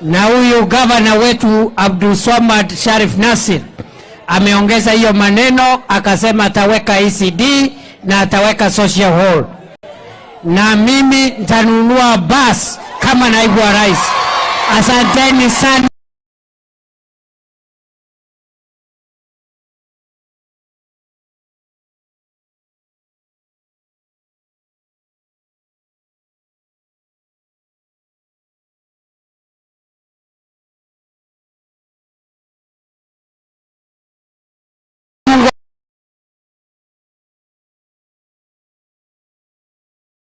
Na huyu governor wetu Abdulswamad Sharif Nasir ameongeza hiyo maneno, akasema ataweka ECD na ataweka social hall. Na mimi nitanunua bus kama naibu wa rais. Asanteni sana.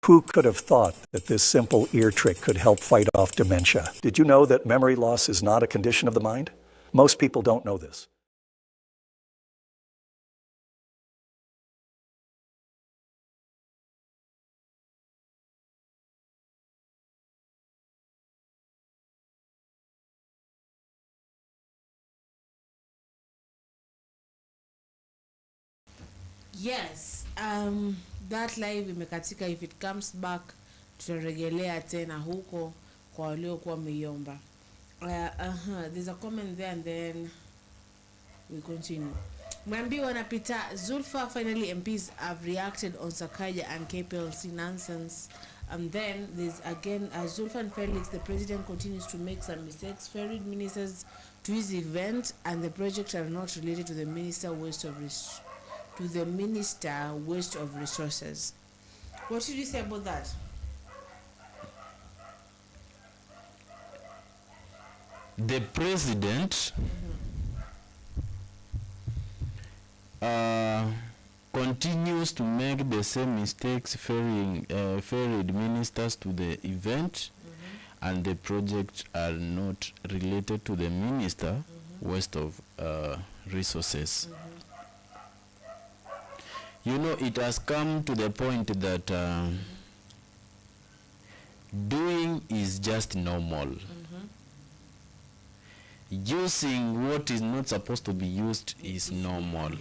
Who could have thought that this simple ear trick could help fight off dementia? Did you know that memory loss is not a condition of the mind? Most people don't know this. Yes, that live imekatika. If it comes back, tutarejelea tena huko kwa waliokuwa wameiomba. There's a comment there and then we continue. Mwambi wanapita, Zulfa finally MPs have reacted on Sakaja and KPLC nonsense. And then there's again Zulfa and Felix, the president continues to make some mistakes, ferried ministers to his event, and the projects are not related to the minister waste of to the minister waste of resources. What should you say about that? The president continues to make the same mistakes, ferried ministers to the event, and the projects are not related to the minister, waste of resources. You know, it has come to the point that doing is just normal. Using what is not supposed to be used is normal.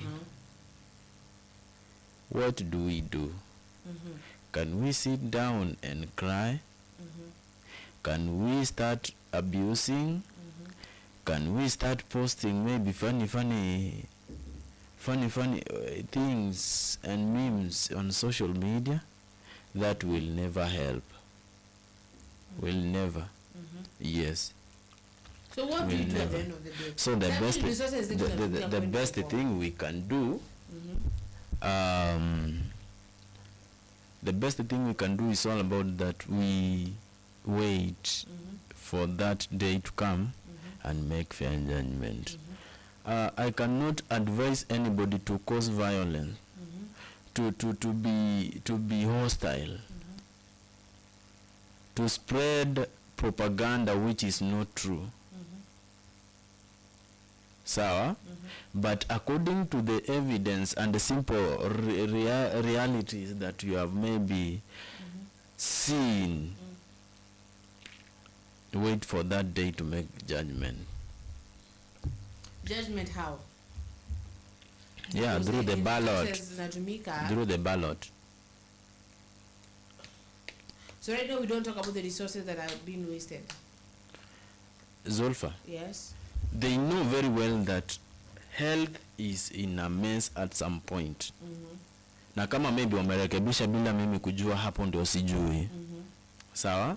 What do we do? Can we sit down and cry? Can we start abusing? Can we start posting maybe funny things and memes on social media? That will never help. Will never. Yes. So what do you do at the end of the day? So the best thing we can do, the best thing we can do is all about that we wait for that day to come and make fair judgment. I cannot advise anybody to cause violence, to be hostile, to spread propaganda which is not true. Sawa, but according to the evidence and the simple realities that you have maybe seen, wait for that day to make judgment. Judgment how? Yeah, Because through the in ballot. process zinatumika. Through the ballot. So right now we don't talk about the resources that are being wasted. Zulfa. Yes. They know very well that health is in a mess at some point. Na kama maybe wamerekebisha bila mimi kujua, hapo ndio sijui. Sawa?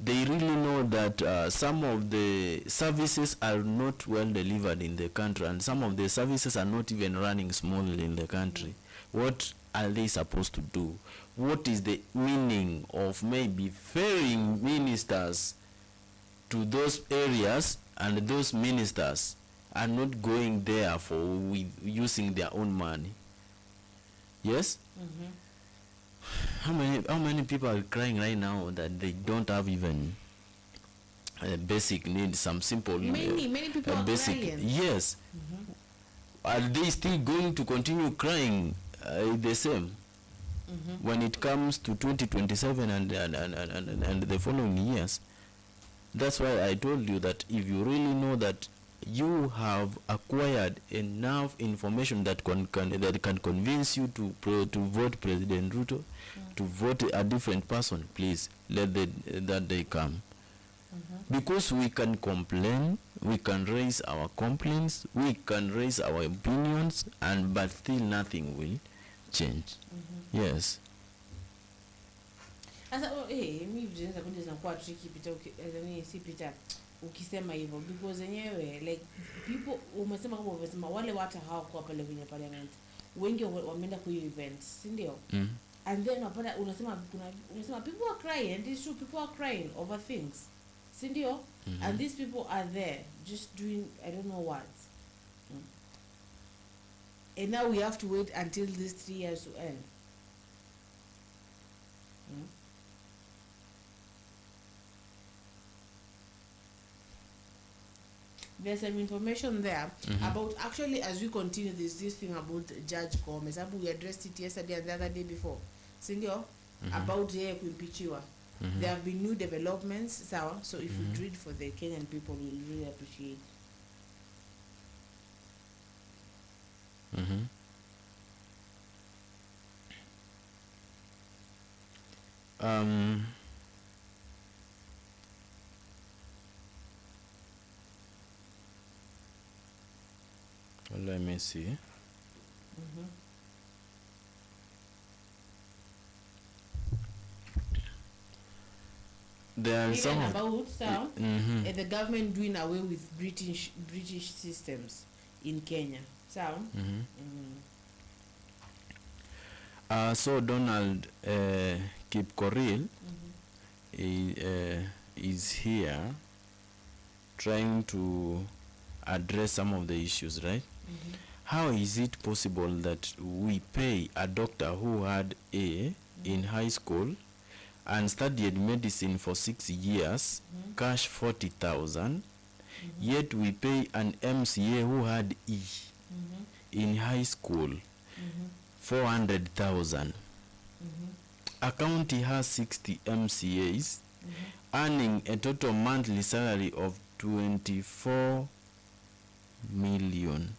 They really know that some of the services are not well delivered in the country, and some of the services are not even running smoothly in the country. What are they supposed to do? What is the meaning of maybe ferrying ministers to those areas, and those ministers are not going there using their own money? Yes? How many people are crying right now that they don't have even basic needs, some simple Many people are basic crying. Yes. Are they still going to continue crying the same when it comes to 2027 and the following years? That's why I told you that if you really know that you have acquired enough information that can convince you to vote President Ruto, to vote a different person, please let that day come. Because we can complain, we can raise our complaints, we can raise our opinions, but still nothing will change. Yes. Sasa mimi vitu zangu zinakuwa tricky si pita ukisema hivyo, because yenyewe like people umesema kama umesema wale watu hawakuwa pale kwenye parliament, wengi wameenda kwa events, si ndio? And then unasema people are crying, and these two people are crying over things, si ndio? And these people are there just doing I don't know what. And now we have to wait until these 3 years to end. There's some information there about, actually, as we continue this thing about Judge Gomez. We addressed it yesterday and the other day before. Sindio? About kuimpeachiwa. There have been new developments, so if you read for the Kenyan people, we'll really appreciate. Let me see. There are some about the government doing away with British systems in Kenya. So Donald Kipkoril is here trying to address some of the issues, right? How is it possible that we pay a doctor who had A in high school and studied medicine for 6 years, cash 40,000, yet we pay an MCA who had E in high school 400,000? A county has 60 MCAs earning a total monthly salary of 24 million.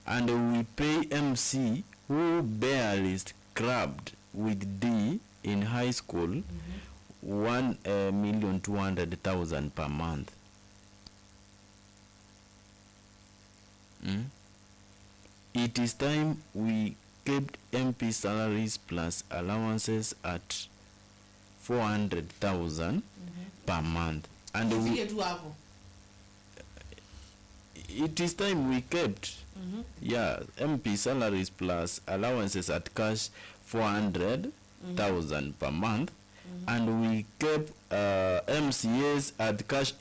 And we pay MC who barely scrubbed with D in high school 1,200,000 per month. It is time we kept MP salaries plus allowances at 400,000 per month. And it is time we kept MP salaries plus allowances at cash 400,000 per month, and we kept MCAs at cash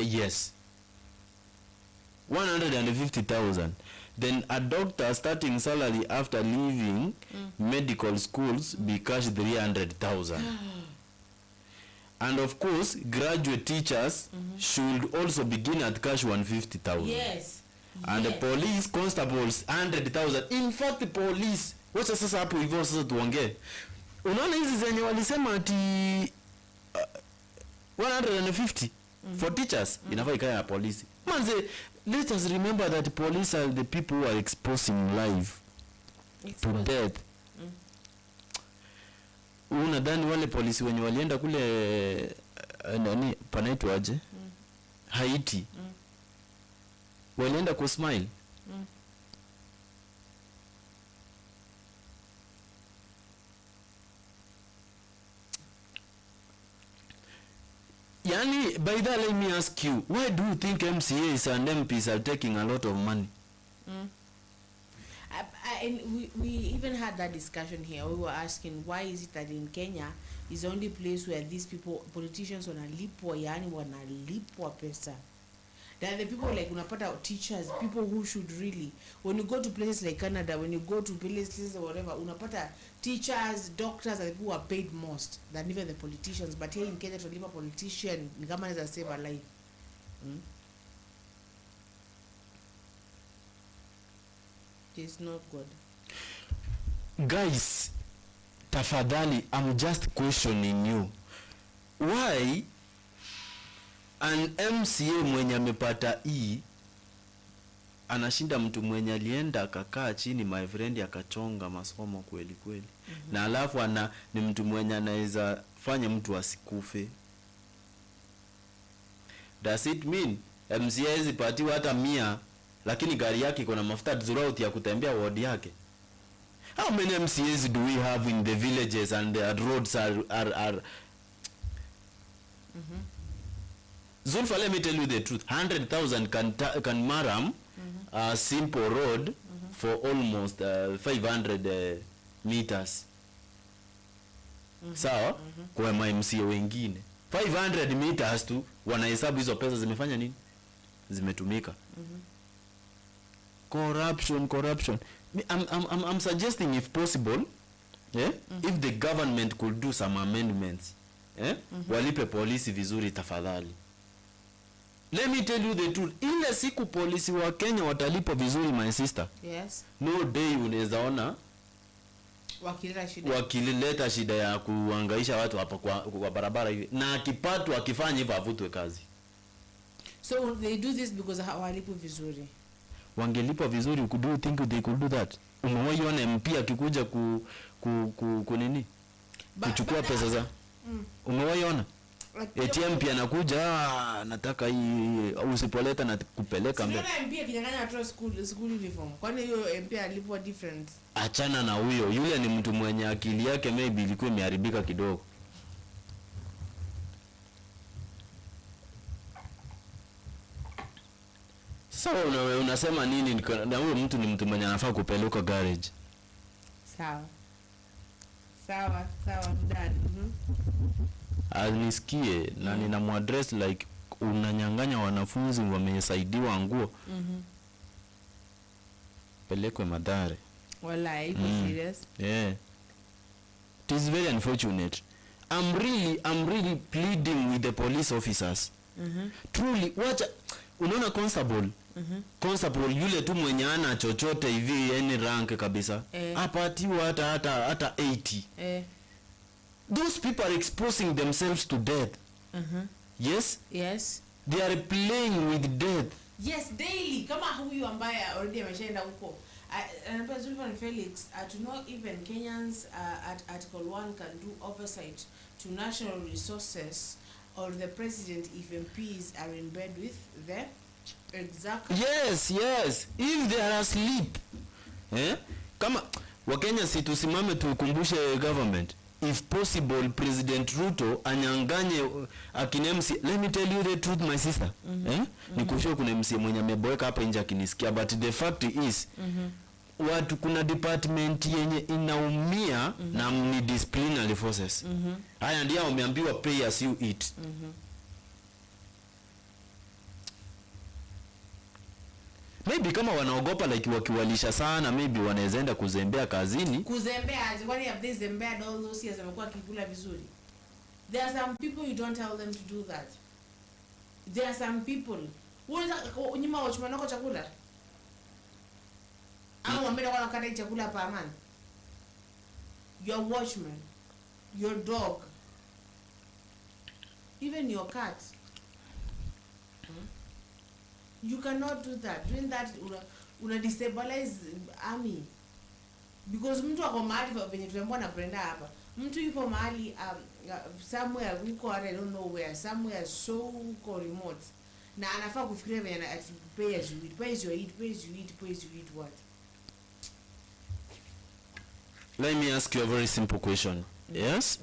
150,000. Then a doctor starting salary after leaving medical schools be cash 300,000. And of course, graduate teachers should also begin at cash 150,000. Yes. And the police constables 100,000. In fact, the police, wacha sasa hapo hivyo sasa tuongee. Unaona hizi zenye walisema ati 150 for teachers inafaa ikae ya polisi. Manze, let us remember that police are the people who are exposing life to death. Unadhani wale polisi wenye walienda kule nani panaitwa aje? Haiti. Walienda ku smile. Yani, by that, let me ask you, why do you think MCAs and MPs are taking a lot of money? And we even had that discussion here. We were asking, why is it that in Kenya is the only place where these people, politicians, wanalipwa pesa? There are the people like unapata teachers, people who should really, when you go to places like Canada, when you go to places or whatever, unapata teachers, doctors are the people who are paid most than even the politicians. But here in Kenya, to live a politician, ni kama anaweza save a life. It's not good. Guys, tafadhali, I'm just questioning you. Why an MCA mwenye amepata E anashinda mtu mwenye alienda akakaa chini, my friend, akachonga masomo kweli kweli? Na alafu ni mtu mwenye anaweza fanya mtu asikufe. Does it mean MCA hizi patiwa hata 100 lakini gari yake iko na mafuta throughout ya kutembea ward yake? How many MCAs do we have in the villages and the roads are Zulfa, let me tell you the truth. 100,000 can maram a simple road for almost 500 meters. Sawa? Kwa MCA wengine 500 meters tu wanahesabu hizo pesa zimefanya nini? Zimetumika. Corruption. I'm suggesting, if possible, if the government could do some amendments, walipe polisi vizuri tafadhali. Let me tell you the truth. Ile siku polisi wa Kenya watalipa vizuri, my sister. Yes. No day unaweza ona wakileta shida ya kuangaisha watu hapa kwa barabara hivi. Na kipato akifanya hivyo avutwe kazi. So they do this because hawalipo vizuri. Wangelipa vizuri, do you think they could do that? Umewahi ona MP akikuja kunini? Kuchukua pesa za. Umewahi ona? ATM pia anakuja, nataka hii, usipoleta na kupeleka mbele. Sio MP kinyang'anya watu school uniform. Kwani hiyo MP alipwa different? Achana na huyo. Yule ni mtu mwenye akili yake maybe ilikuwa imeharibika kidogo. Sasa unasema nini? Na huyo mtu ni mtu mwenye anafaa kupeleka garage. Sawa. Sawa, sawa, dad. Anisikie na ninamuaddress like unanyang'anya wanafunzi wamesaidiwa nguo. Pelekwe Mathare. Wallahi, serious? Yeah. It is very unfortunate. I'm really pleading with the police officers. Truly, wacha unaona constable yule tu mwenye ana chochote hivi any rank kabisa. Apatiwa hata 80. Those people are exposing themselves to death. Yes? Yes. They are playing with death. Yes, daily. Kama huyu ambaye already ameshaenda huko. And Zulfan Felix, to know even Kenyans at Article 1 can do oversight to national resources, or the president if MPs are in bed with them. Exactly. Yes. If they are asleep. Kama Wakenya si tusimame tukumbushe government. If possible, President Ruto anyanganye akina MC. Let me tell you the truth, my sister. Nikusho kuna MC mwenye ameboeka hapa nje akinisikia, but the fact is watu kuna department yenye inaumia na ni disciplinary forces. Haya ndio wameambiwa pay as you eat. Maybe kama wanaogopa like wakiwalisha sana, maybe wanaweza enda kuzembea kazini. Kuzembea aje? Kwani have they zembea all those years amekuwa kikula vizuri? There are some people you don't tell them to do that. There are some people. Unyima watchman wako chakula? Au wambele kwa nakata chakula pa amani? Your watchman, your dog, even your cat. You cannot do that. Doing that una destabilize army, because mtu ako mahali venye tunaambia na Brenda hapa, mtu yupo mahali somewhere huko, I don't know where, somewhere so remote, na anafaa kufikiria venye pay as you eat, pay as you eat, pay as you eat, pay as you eat what? Let me ask you a very simple question. Yes?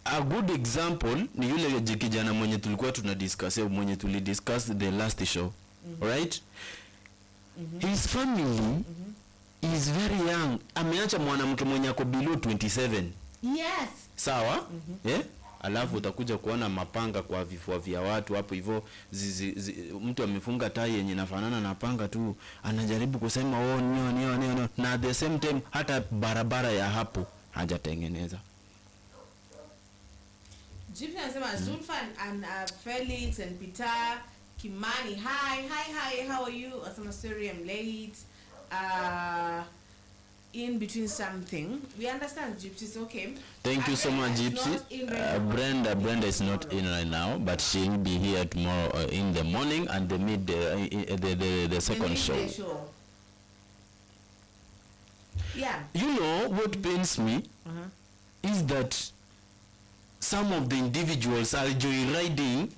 A good example ni yule kijana mwenye tulikuwa tunadiscuss, mwenye tulidiscuss the last show. Right? His family is very young. Ameacha mwanamke mwenye ako below 27. Yes. Sawa? Alafu utakuja kuona mapanga kwa vifua vya watu hapo hivyo, mtu amefunga tai yenye nafanana na panga tu, anajaribu kusema nio, na at the same time hata barabara ya hapo hajatengeneza. Jimmy anasema Zulfan and Felix and Peter Kimani, hi, how are you? I'm sorry I'm late. In between something. We understand Gypsy is okay. Thank you so much, Gypsy. Brenda is not in right now, but she'll be here tomorrow in the morning and the second show. Yeah. You know what pains me is that some of the individuals are joyriding.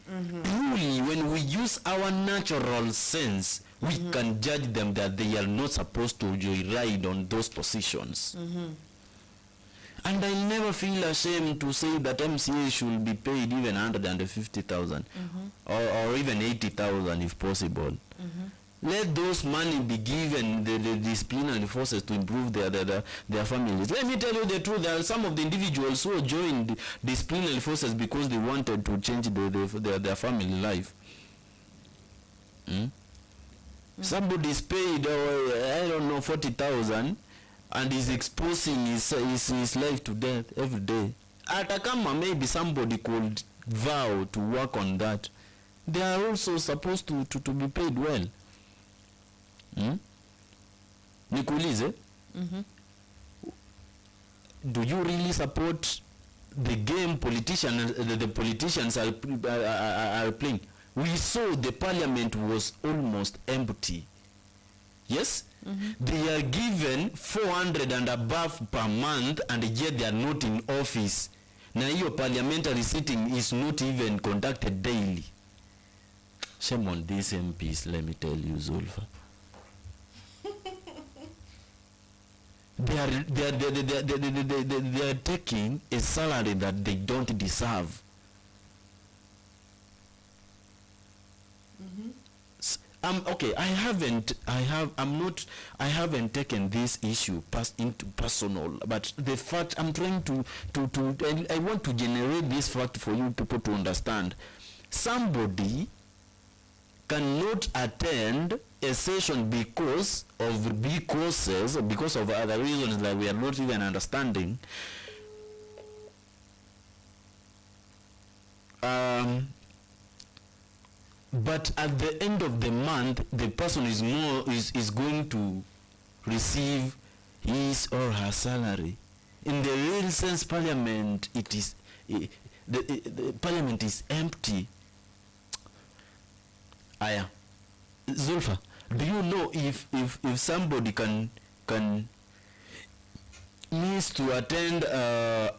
Truly, when we use our natural sense, we can judge them that they are not supposed to joyride on those positions. And I never feel ashamed to say that MCA should be paid even 150,000 or even 80,000 if possible. Let those money be given the disciplinary forces to improve their families. Let me tell you the truth, there are some of the individuals who joined disciplinary forces because they wanted to change their family life. Somebody is paid, I don't know, 40,000 and is exposing his life to death every day. Atakama maybe somebody could vow to work on that. They are also supposed to be paid well. Nikuulize, do you really support the game the politicians are playing? We saw the parliament was almost empty. Yes? They are given 400 and above per month and yet they are not in office. Na hiyo parliamentary sitting is not even conducted daily. Shame on these MPs, let me tell you, Zulfa. They are taking a salary that they don't deserve. Okay, I haven't taken this issue into personal, but the fact I'm trying to I want to generate this fact for you people to understand. Somebody cannot attend a session because of other reasons that we are not even understanding. But at the end of the month, the person is going to receive his or her salary. In the real sense, Parliament, the Parliament is empty. Aya, Zulfa, do you know if somebody can miss to attend a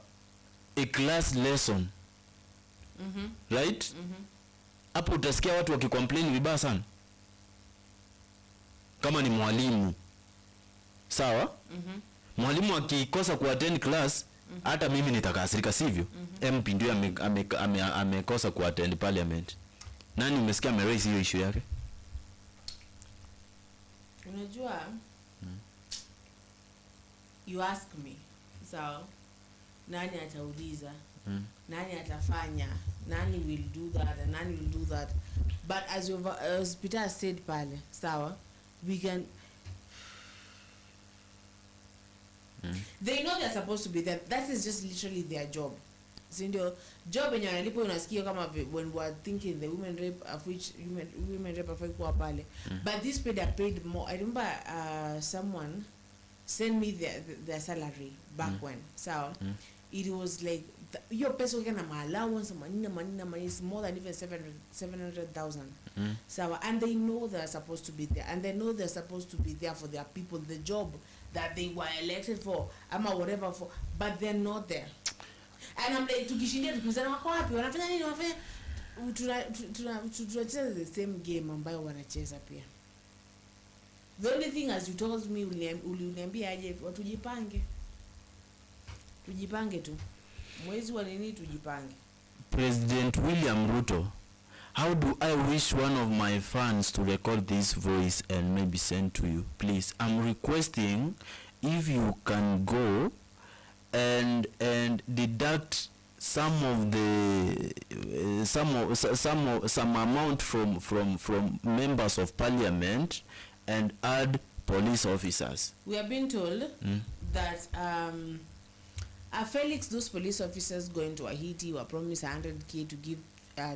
class lesson, right? Hapo utasikia watu wakicomplain vibaya sana. Kama ni mwalimu, sawa? Mwalimu akikosa kuattend class, hata mimi nitakasirika, sivyo? MP ndio amekosa kuattend parliament. Nani umesikia ameraise hiyo issue yake? Unajua, you ask me, sawa? Nani atauliza? Nani atafanya? Nani will do that and nani will do that? But as Peter said pale, sawa, we can. They know they're supposed to be there. That is just literally their job. Sindio job yenye wanalipo, unasikia kama when we are thinking the women rape, of which women rape afai kuwa pale, but this paid are paid more. I remember someone sent me their salary back when, so it was like your pesa ukiwa na allowance manina is more than even 700,000. So and they know they're supposed to be there, and they know they're supposed to be there for their people, the job that they were elected for, ama whatever for, but they're not there. And I'm like, tukishindia tukizana wako wapi, wanafanya nini, wanafanya tunacheza the same game ambayo wanacheza pia. The only thing, as you told me, uliniambia aje tujipange tu mwezi wa nini, tujipange. President William Ruto, how do I wish one of my fans to record this voice and maybe send to you? Please, I'm requesting if you can go and deduct some of the some amount from members of parliament and add police officers. We have been told that Felix, those police officers going to Ahiti were promised 100K to give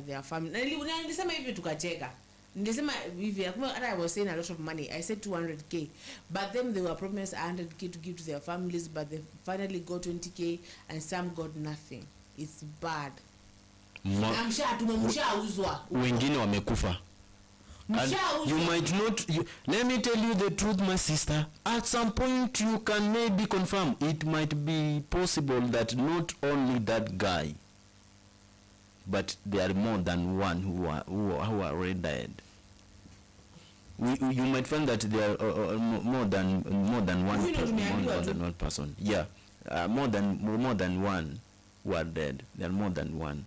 their family. Nilisema hivi tukacheka. Nilisema hivi, I was saying a lot of money. I said 200K, but then they were promised 100K to give to their families, but they finally got 20K and some got nothing. It's bad. Wengine wamekufa. You might not. Let me tell you the truth, my sister. At some point, you can maybe confirm. It might be possible that not only that guy, but there are more than one who are already dead. You might find that there are more than one person. Yeah, more than one who are dead. There are more than one.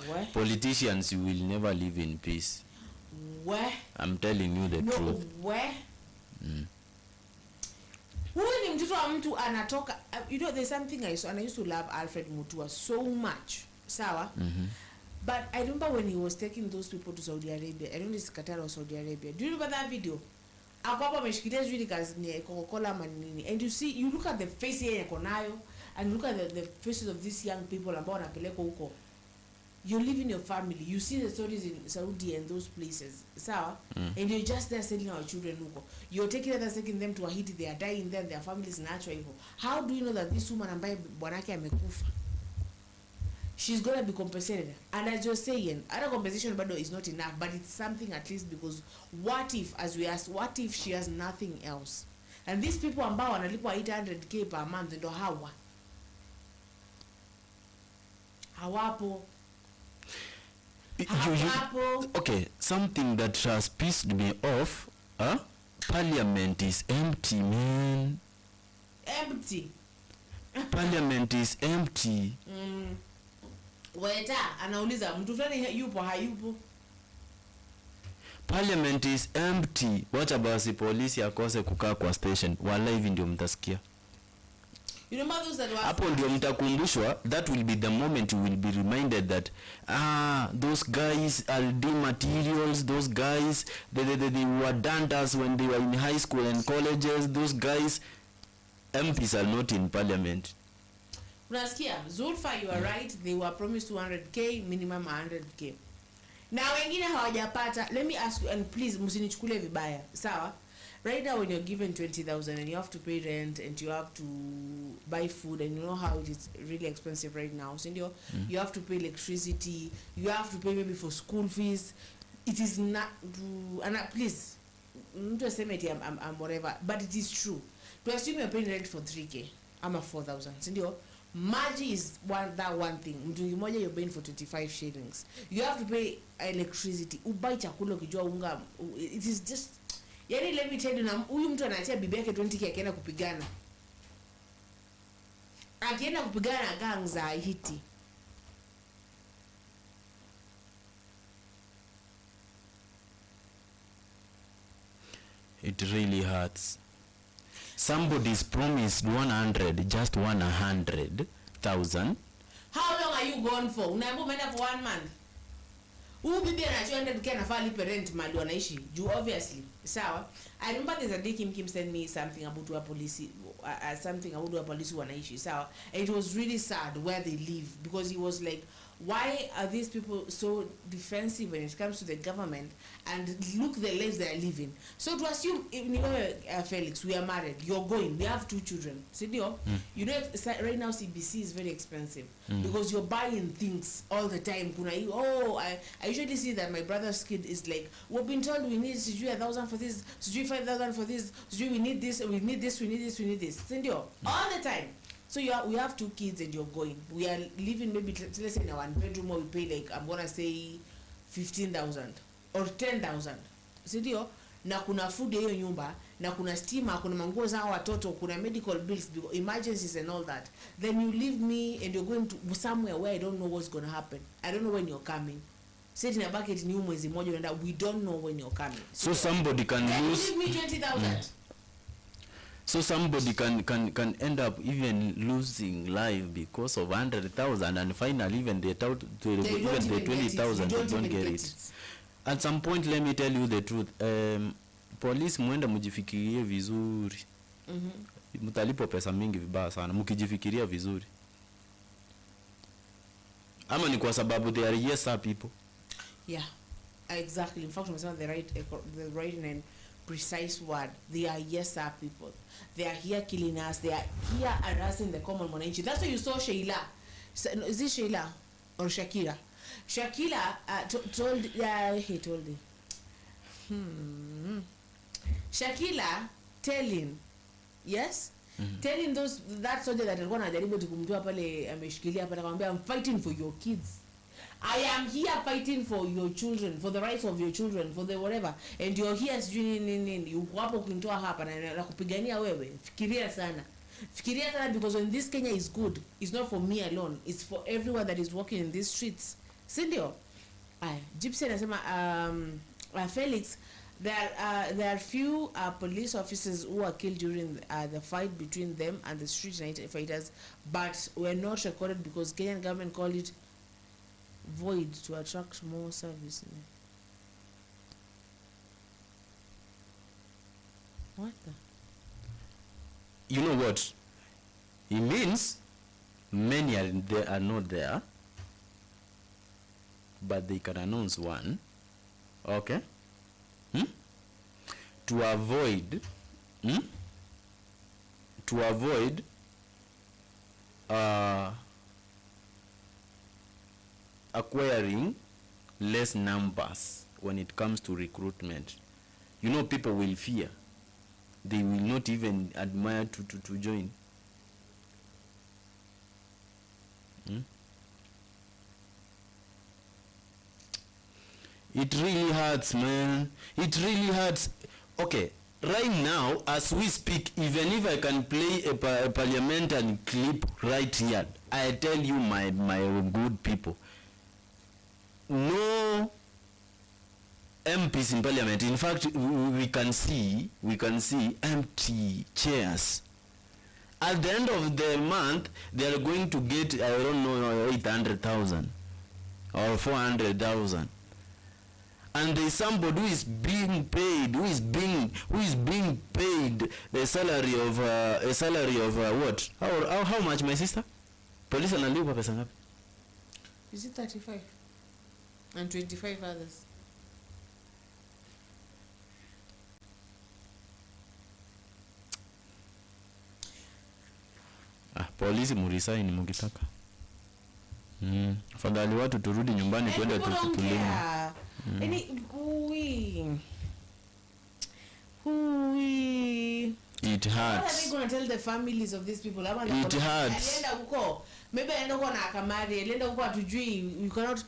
What? Politicians, you will never live in peace. Where? I'm telling you the truth. Where? Huyu ni mtoto wa mtu anatoka. You know, there's something I saw, and I used to love Alfred Mutua so much. Sawa? But I remember when he was taking those people to Saudi Arabia. I don't know if it's Qatar or Saudi Arabia. Do you remember that video? Akapa ameshikilia juu kazi ni Coca-Cola manini. And you look at the face here yako nayo, and look at the faces of these young people ambao wanapelekwa huko. You live in your family, you see the stories in Saudi and those places, sawa? And you're just there selling our children huko. You're taking them to Haiti, they are dying there, their families natural evil. How do you know that this woman ambaye bwanake amekufa, she's gonna be compensated? And as you're saying, other compensation bado is not enough, but it's something at least, because what if, as we asked, what if she has nothing else? And these people ambao wanalipwa 800K per month ndo hawapo. Okay, something that has pissed me off, Parliament is empty, man. Empty. Parliament is empty. Weta anauliza mtu fulani yupo hayupo. Parliament is empty. Wacha basi polisi akose kukaa kwa station. Wala hivi ndio mtasikia. You remember those that were Hapo ndio mtakumbushwa. That will be the moment you will be reminded that those guys are D materials, those guys they were dantas when they were in high school and colleges. Those guys, MPs are not in parliament. Unasikia? Zulfa, you are right. They were promised 200k, minimum 100k. Na wengine hawajapata. Let me ask you, and please msinichukule vibaya. Sawa? Right now when you're given 20,000 and you have to pay rent and you have to buy food, and you know how it is really expensive right now. So you have to pay electricity, you have to pay maybe for school fees. It is not and please I'm whatever, but it is true. To assume you're paying rent for 3k, I'm a 4,000. So Maji is one thing. Mtungi moja you're paying for 25 shillings. You have to pay electricity. Ubai chakula ukijua unga. It is just, yani let me tell you, na huyu mtu anaachia bibi yake 20k akienda kupigana. Akienda kupigana gangs za Haiti. It really hurts. Somebody's promised 100, just 100,000. How long are you gone for? Unaambiwa umeenda for 1 month. Huyu bibi anachua 100k anafaa lipe rent mali wanaishi. Juu obviously. Sawa. I remember there's a day Kim sent me something about where police wanaishi. Sawa. And it was really sad where they live, because he was like, why are these people so defensive when it comes to the government, and look the lives they are living. So to assume, Felix, we are married, you're going, we have 2 children. You know, right now CBC is very expensive because you're buying things all the time. I usually see that my brother's kid is like, we've been told we need 1,000 for this, 5,000 for this, we need this, we need this, we need this, we need this. All the time. So we have 2 kids and you're going. We are living maybe, let's say in a 1 bedroom, or we pay like, I'm gonna say 15,000 or 10,000. Sindio? Na kuna food hiyo nyumba, na kuna stima, kuna manguo za watoto, kuna medical bills, emergencies and all that. Then you leave me and you're going to somewhere where I don't know what's gonna happen. I don't know when you're coming. Sit in a bucket new mwezi moja unaenda, we don't know when you're coming. So somebody can lose. Give me 20,000. So somebody can end up even losing life because of 100,000, and finally even the 20,000 they don't get it. At some point, let me tell you the truth. Police muenda mujifikirie vizuri. Mtalipo pesa mingi vibaya sana mkijifikiria vizuri. Ama ni kwa sababu they are yes sir people. Yeah. Exactly. In fact, the right and precise word. They are yes sir people. They are here killing us. They are here harassing the common mwananchi. That's why you saw Sheila. Is it Sheila or Shakira? Shakira told it. Shakira telling, yes, telling that soldier that alikuwa anajaribu kumtoa pale ameshikilia pale, akamwambia I'm fighting for your kids. I am here fighting for your children, for the rights of your children, for the whatever, and you're here sijui nini, uko hapo kunitoa hapa na kupigania wewe. Fikiria sana, because when this Kenya is good, it's not for me alone, it's for everyone that is walking in these streets. Sindio? Gypsy anasema Felix, there are few police officers who are killed during the fight between them and the street night fighters, but were not recorded because Kenyan government called it void to attract more service. What the? You know what? It means many are not there, but they can announce one. Okay? To avoid acquiring less numbers when it comes to recruitment. You know, people will fear. They will not even admire to join. It really hurts, man. It really hurts. Okay, right now, as we speak, even if I can play a parliamentary clip right here, I tell you, my good people, no MPs in parliament. In fact, we can see empty chairs. At the end of the month, they are going to get, I don't know, 800,000 or 400,000. And there is somebody who is being paid, who is being paid the salary of what? How much, my sister? Police analipa pesa ngapi? Is it 35? And 25 others. Polisi murisaini mukitaka. Fadhali watu turudi nyumbani kwenda tulima. It hurts. What are they going to tell the families of these people? It hurts. Maybe I don't want to akamari. You cannot.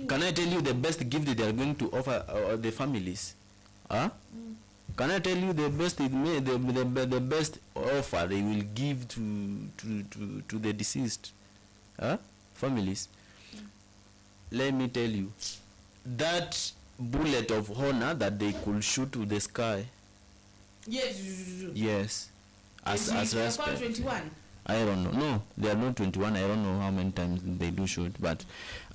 Can I tell you the best gift they are going to offer the families? Huh? Can I tell you the best the best offer they will give to the deceased families? Let me tell you, that bullet of honor that they could shoot to the sky. Yes. As respect. 21. I don't know. No, they are not 21. I don't know how many times they do shoot, but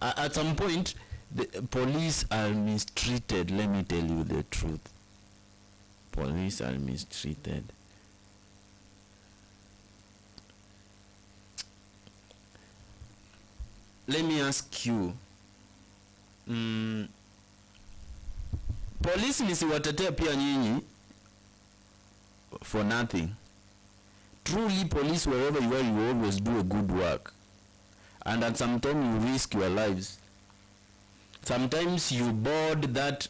at some point the police are mistreated. Let me tell you the truth. Police are mistreated. Let me ask you, police nisiwatetea pia nyinyi for nothing. Truly, police, wherever you are, you always do a good work, and at some time you risk your lives. Sometimes you board that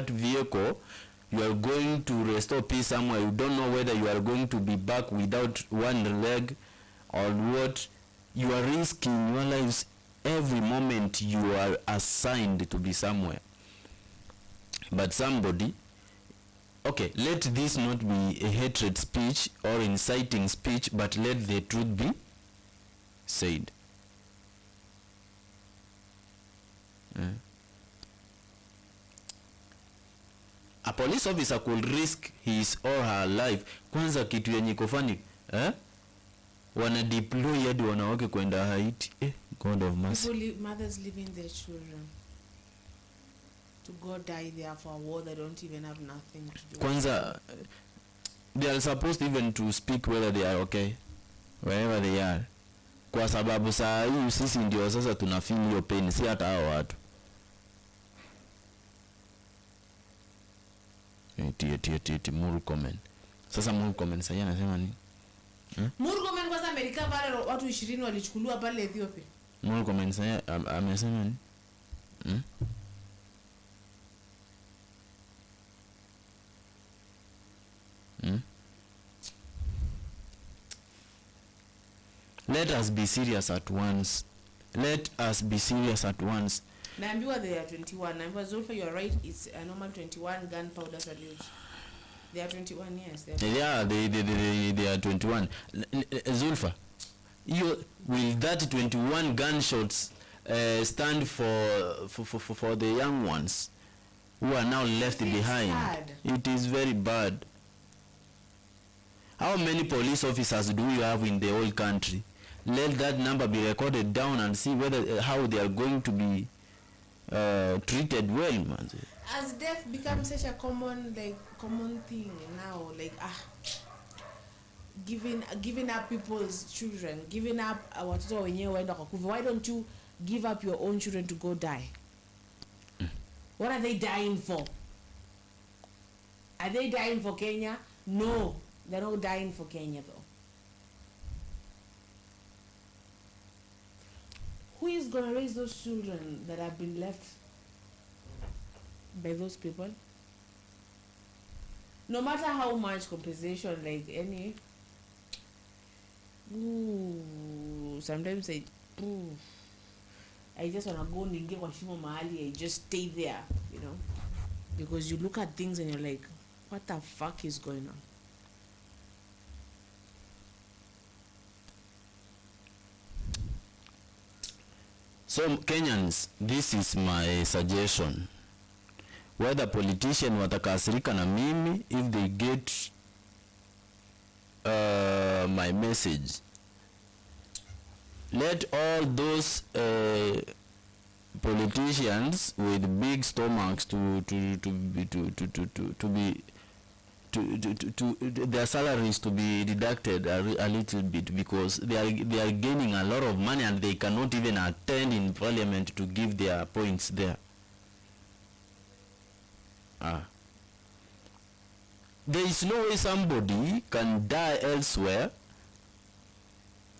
vehicle. You are going to restore peace somewhere. You don't know whether you are going to be back without one leg or what. You are risking your lives every moment you are assigned to be somewhere. But somebody, okay, let this not be a hatred speech or inciting speech, but let the truth be said. A police officer could risk his or her life. Kwanza kitu yenye kofani, wana deploy hadi wanawake kwenda Haiti. God of mercy. Mothers leaving their children to go die there for a war they don't even have nothing to do. Kwanza, they are supposed even to speak whether they are okay, wherever they are. Kwa sababu saa hii sisi ndio sasa tunafeel hiyo pain, si hata hao watu. Murkomen. Sasa Murkomen sasa anasema nini? Murkomen kwa Amerika pale watu 20 walichukuliwa pale Ethiopia. Murkomen sasa amesema nini? Let us be serious at once. Let us be serious at once. Naambiwa they are 21. Naambiwa Zulfa, you are right. It's a normal 21 gunpowder salute. They are 21 years. They are 21. Zulfa, will that 21 gunshots stand for the young ones who are now left behind? Sad. It is very bad. How many police officers do you have in the whole country? Let that number be recorded down and see whether how they are going to be treated well, man. As death becomes such a common thing now, giving up people's children, giving up watoto wenyewe waenda kwa kufa. Why don't you give up your own children to go die? What are they dying for? Are they dying for Kenya? No, they're not dying for Kenya though. Who is going to raise those children that have been left by those people? No matter how much compensation, sometimes I just want to go ninge kwa shimo mahali, I just stay there, because you look at things and you're like, What the fuck is going on? So Kenyans, this is my suggestion. Whether politician watakasirika na mimi, if they get my message, let all those politicians with big stomachs to their salaries to be deducted a little bit, because they are gaining a lot of money and they cannot even attend in parliament to give their points there. There is no way somebody can die elsewhere,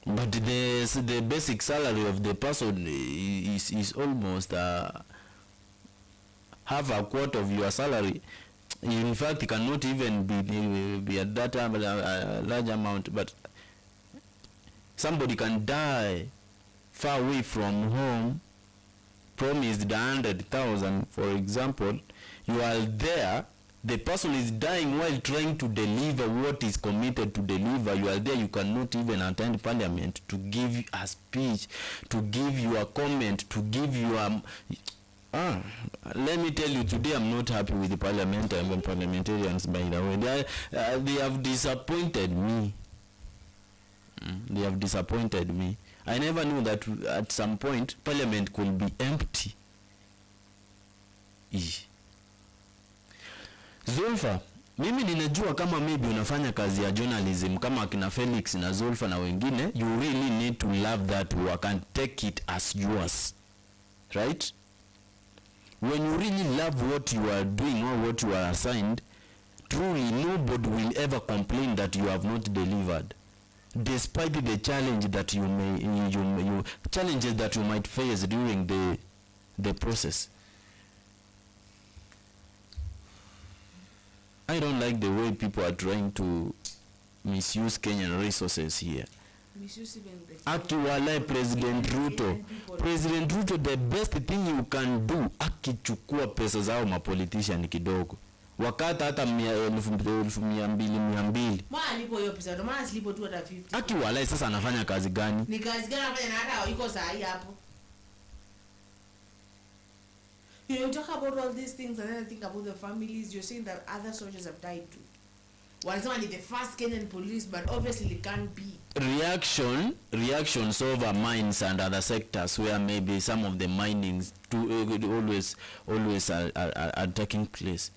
but the basic salary of the person is almost half a quarter of your salary. In fact, it cannot even be at that large amount, but somebody can die far away from home, promised 100,000, for example. You are there, the person is dying while trying to deliver what is committed to deliver. You are there, you cannot even attend parliament to give a speech, to give your comment, to give your... let me tell you, today I'm not happy with the parliamentarians, by the way. They have disappointed me. They have disappointed me. I never knew that at some point parliament could be empty. Zulfa, mimi ninajua kama maybe unafanya kazi ya journalism kama akina Felix na Zulfa na wengine, you really need to love that work and take it as yours. Right? When you really love what you are doing or what you are assigned, truly nobody will ever complain that you have not delivered, despite the challenge that challenges that you might face during the process. I don't like the way people are trying to misuse Kenyan resources here. Akiwalai President Ruto, the best thing you can do, akichukua pesa zao mapolitician kidogo, wakata hata 200,000. Alipo hiyo pesa, ndo maana silipo tu hata 50. Akiwalai sasa anafanya kazi gani? Ni kazi gani anafanya na hata iko sahi hapo? You talk about all these things and then I think about the families. You're saying that other soldiers have died too. Wanasema ni the first Kenyan police, but obviously it can't be. Reactions over mines and other sectors where maybe some of the minings always are taking place.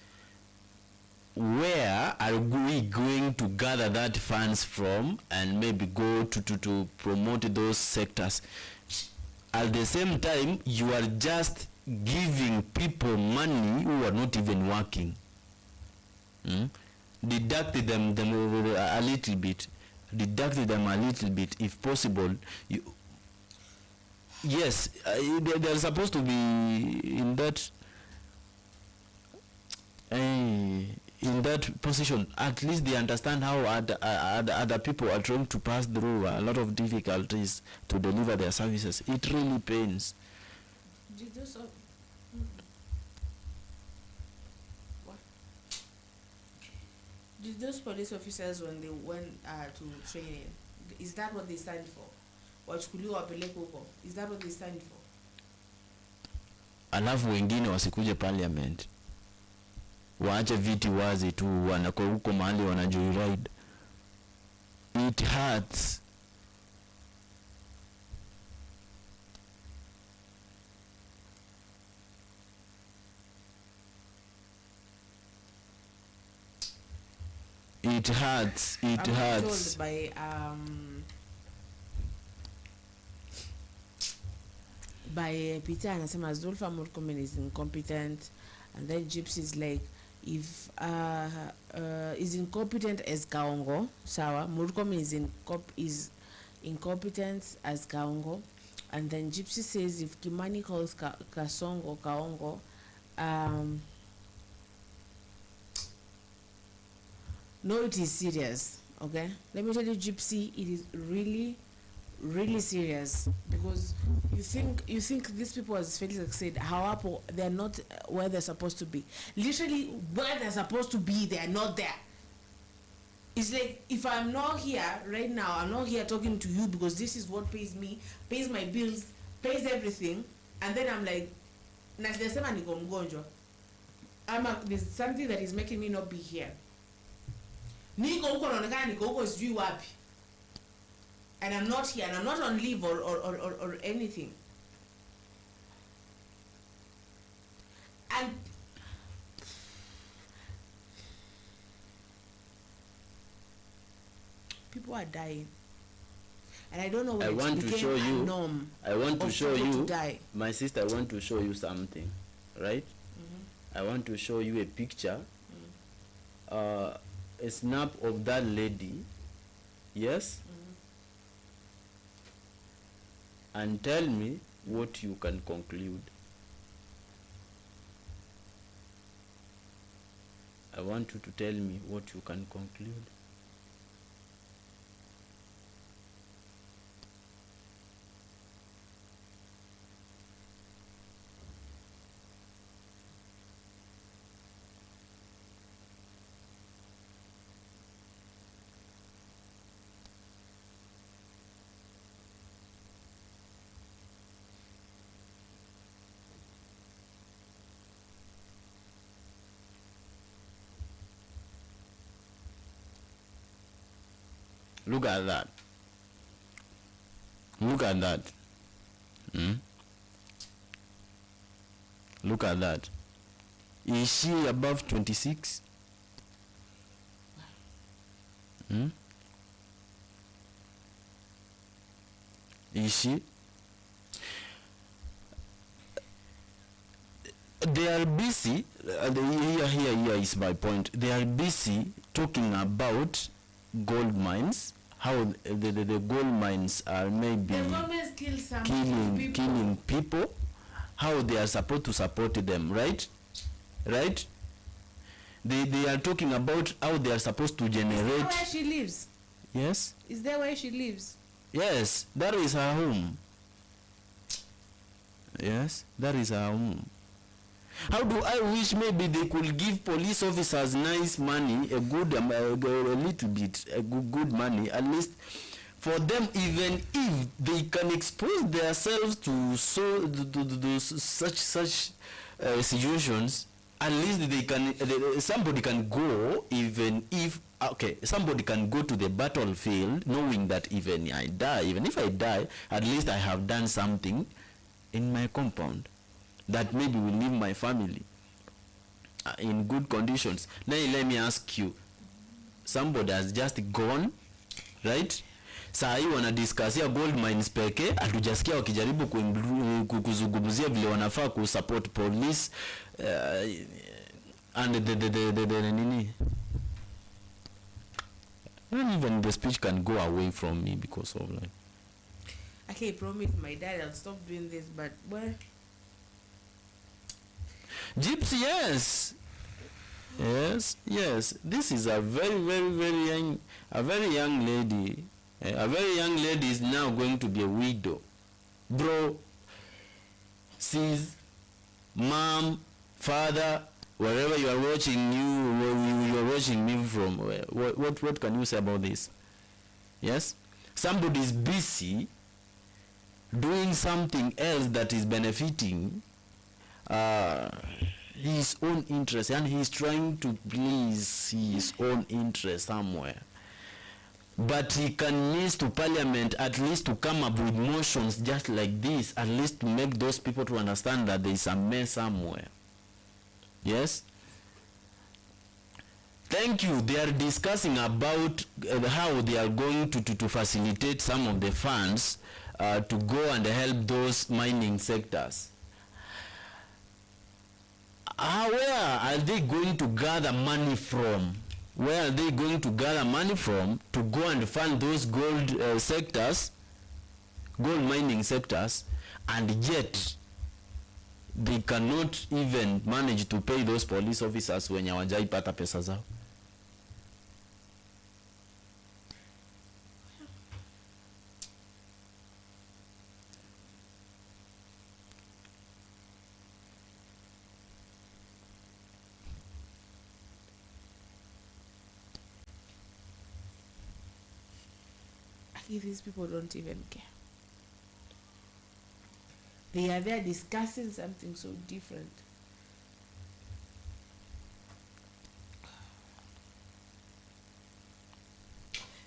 Where are we going to gather that funds from and maybe go to promote those sectors? At the same time, you are just giving people money who are not even working. Deduct them a little bit. Deduct them a little bit if possible. Yes, they're supposed to be in that position. At least they understand how other people are trying to pass through a lot of difficulties to deliver their services. It really pains. Did those police officers, when they went to training, is that what they stand for? Wachukuliwa wapeleke huko. Is that what they stand for? Alafu wengine wasikuje parliament. Waache viti wazi tu, wanako huko mahali wanajoyride. It hurts. It hurts. It hurts. Told by Peter anasema Zulfa Murkomen is incompetent, and then Gypsy is like, if is incompetent as Kaongo, sawa. Murkomen is incompetent as Kaongo, and then Gypsy says if Kimani calls Kasongo Kaongo, no, it is serious. Okay, let me tell you, Gypsy, it is really really serious, because you think these people, as Felix said, how they're not where they're supposed to be. Literally where they're supposed to be, they're not there. It's like, if I'm not here right now, I'm not here talking to you because this is what pays me, pays my bills, pays everything, and then I'm like, there's something that is making me not be here. And I'm not here, and I'm not on leave or anything. And people are dying, and I don't know where it became a norm. I want to show you, to die. my sister, I want to show you something, right? I want to show you a picture, a snap of that lady, yes? And tell me what you can conclude. I want you to tell me what you can conclude. Look at that. Look at that. Look at that. Is she above 26? Is she? They are busy. Here is my point. They are busy talking about gold mines, how the gold mines are maybe killing people, how they are supposed to support them, right? They are talking about how they are supposed to generate. Is that where she lives? Yes. Is that where she lives? Yes, that is her home. Yes, that is her home. How do I wish maybe they could give police officers nice money, a little bit, good money, at least for them, even if they can expose themselves to such situations, at least they can. Somebody can go, even if somebody can go to the battlefield, knowing that even if I die, at least I have done something in my compound that maybe will leave my family in good conditions. Now let me ask you, somebody has just gone, right? Saa hii wanadiscusia gold mines peke, hatujasikia wakijaribu kuzungumzia vile wanafaa kusupport police and the nini. And even the speech can go away from me because of like. Okay, promise my dad I'll stop doing this, but well. Gypsy, yes. This is a very young lady. A very young lady is now going to be a widow. Bro, sis, mom, father, wherever you are watching, you are watching me from. What can you say about this? Yes, somebody is busy doing something else that is benefiting his own interest, and he's trying to please his own interest somewhere, but he can need to parliament at least to come up with motions just like this, at least to make those people to understand that there is a mess somewhere. Yes, thank you. They are discussing about how they are going to facilitate some of the funds to go and help those mining sectors. Where are they going to gather money from? Where are they going to gather money from to go and fund those gold sectors, gold mining sectors, and yet they cannot even manage to pay those police officers when hawajaipata pesa zao? lucky these people don't even care. They are there discussing something so different.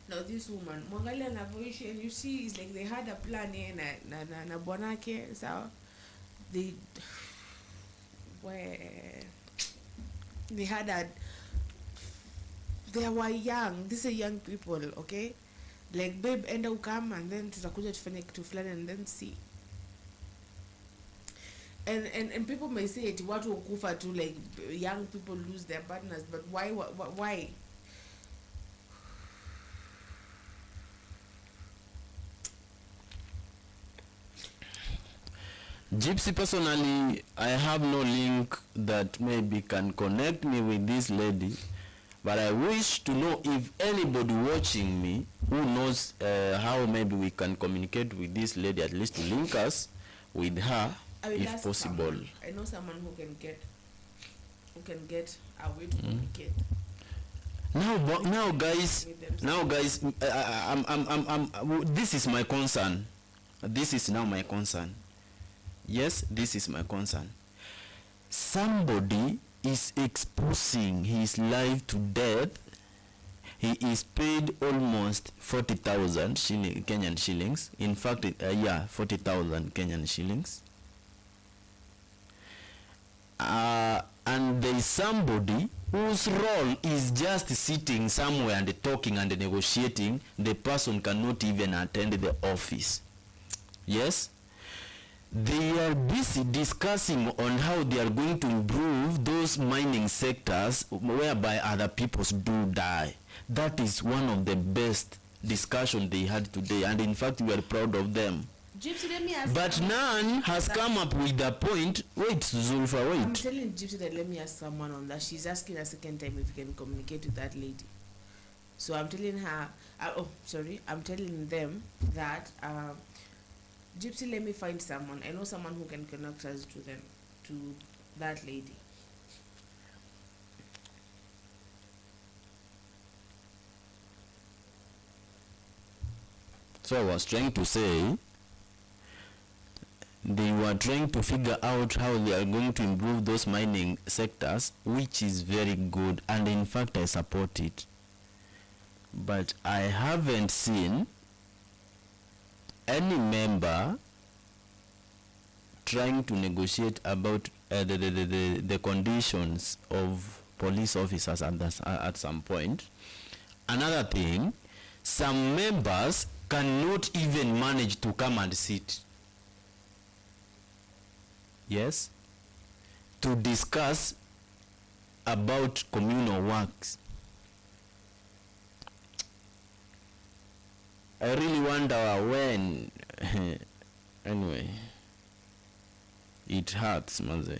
Now this woman, mwangalia anavyoishi, and you see it's like they had a plan na bwanake, so they they were young. These are young people, okay? Like, babe, enda ukam and then tutakuja tufanye kitu fulani and then see. And people may say it watu ukufa too, like young people lose their partners, but why? Gypsy, personally, I have no link that maybe can connect me with this lady, but I wish to know if anybody watching me who knows how maybe we can communicate with this lady, at least to link us with her, if possible. Someone. I know someone who can get a way to communicate. Now, guys, this is my concern. This is now my concern. Yes, this is my concern. Somebody is exposing his life to death. He is paid almost 40,000 Kenyan shillings. In fact, 40,000 Kenyan shillings. And there is somebody whose role is just sitting somewhere and talking and negotiating. The person cannot even attend the office. Yes? They are busy discussing on how they are going to improve those mining sectors whereby other people do die. That is one of the best discussions they had today, and in fact we are proud of them. Gypsy, let me ask. But none has come up with the point. Wait, Zulfa, wait. I'm telling Gypsy that let me ask someone on that. She's asking a second time if you can communicate with that lady. So I'm telling her, I'm telling them that Gypsy, let me find someone. I know someone who can connect us to them, to that lady. So I was trying to say, they were trying to figure out how they are going to improve those mining sectors, which is very good, and in fact I support it. But I haven't seen any member trying to negotiate about the conditions of police officers at some point. Another thing, some members cannot even manage to come and sit. Yes, to discuss about communal works. I really wonder when. Anyway, it hurts, Maze.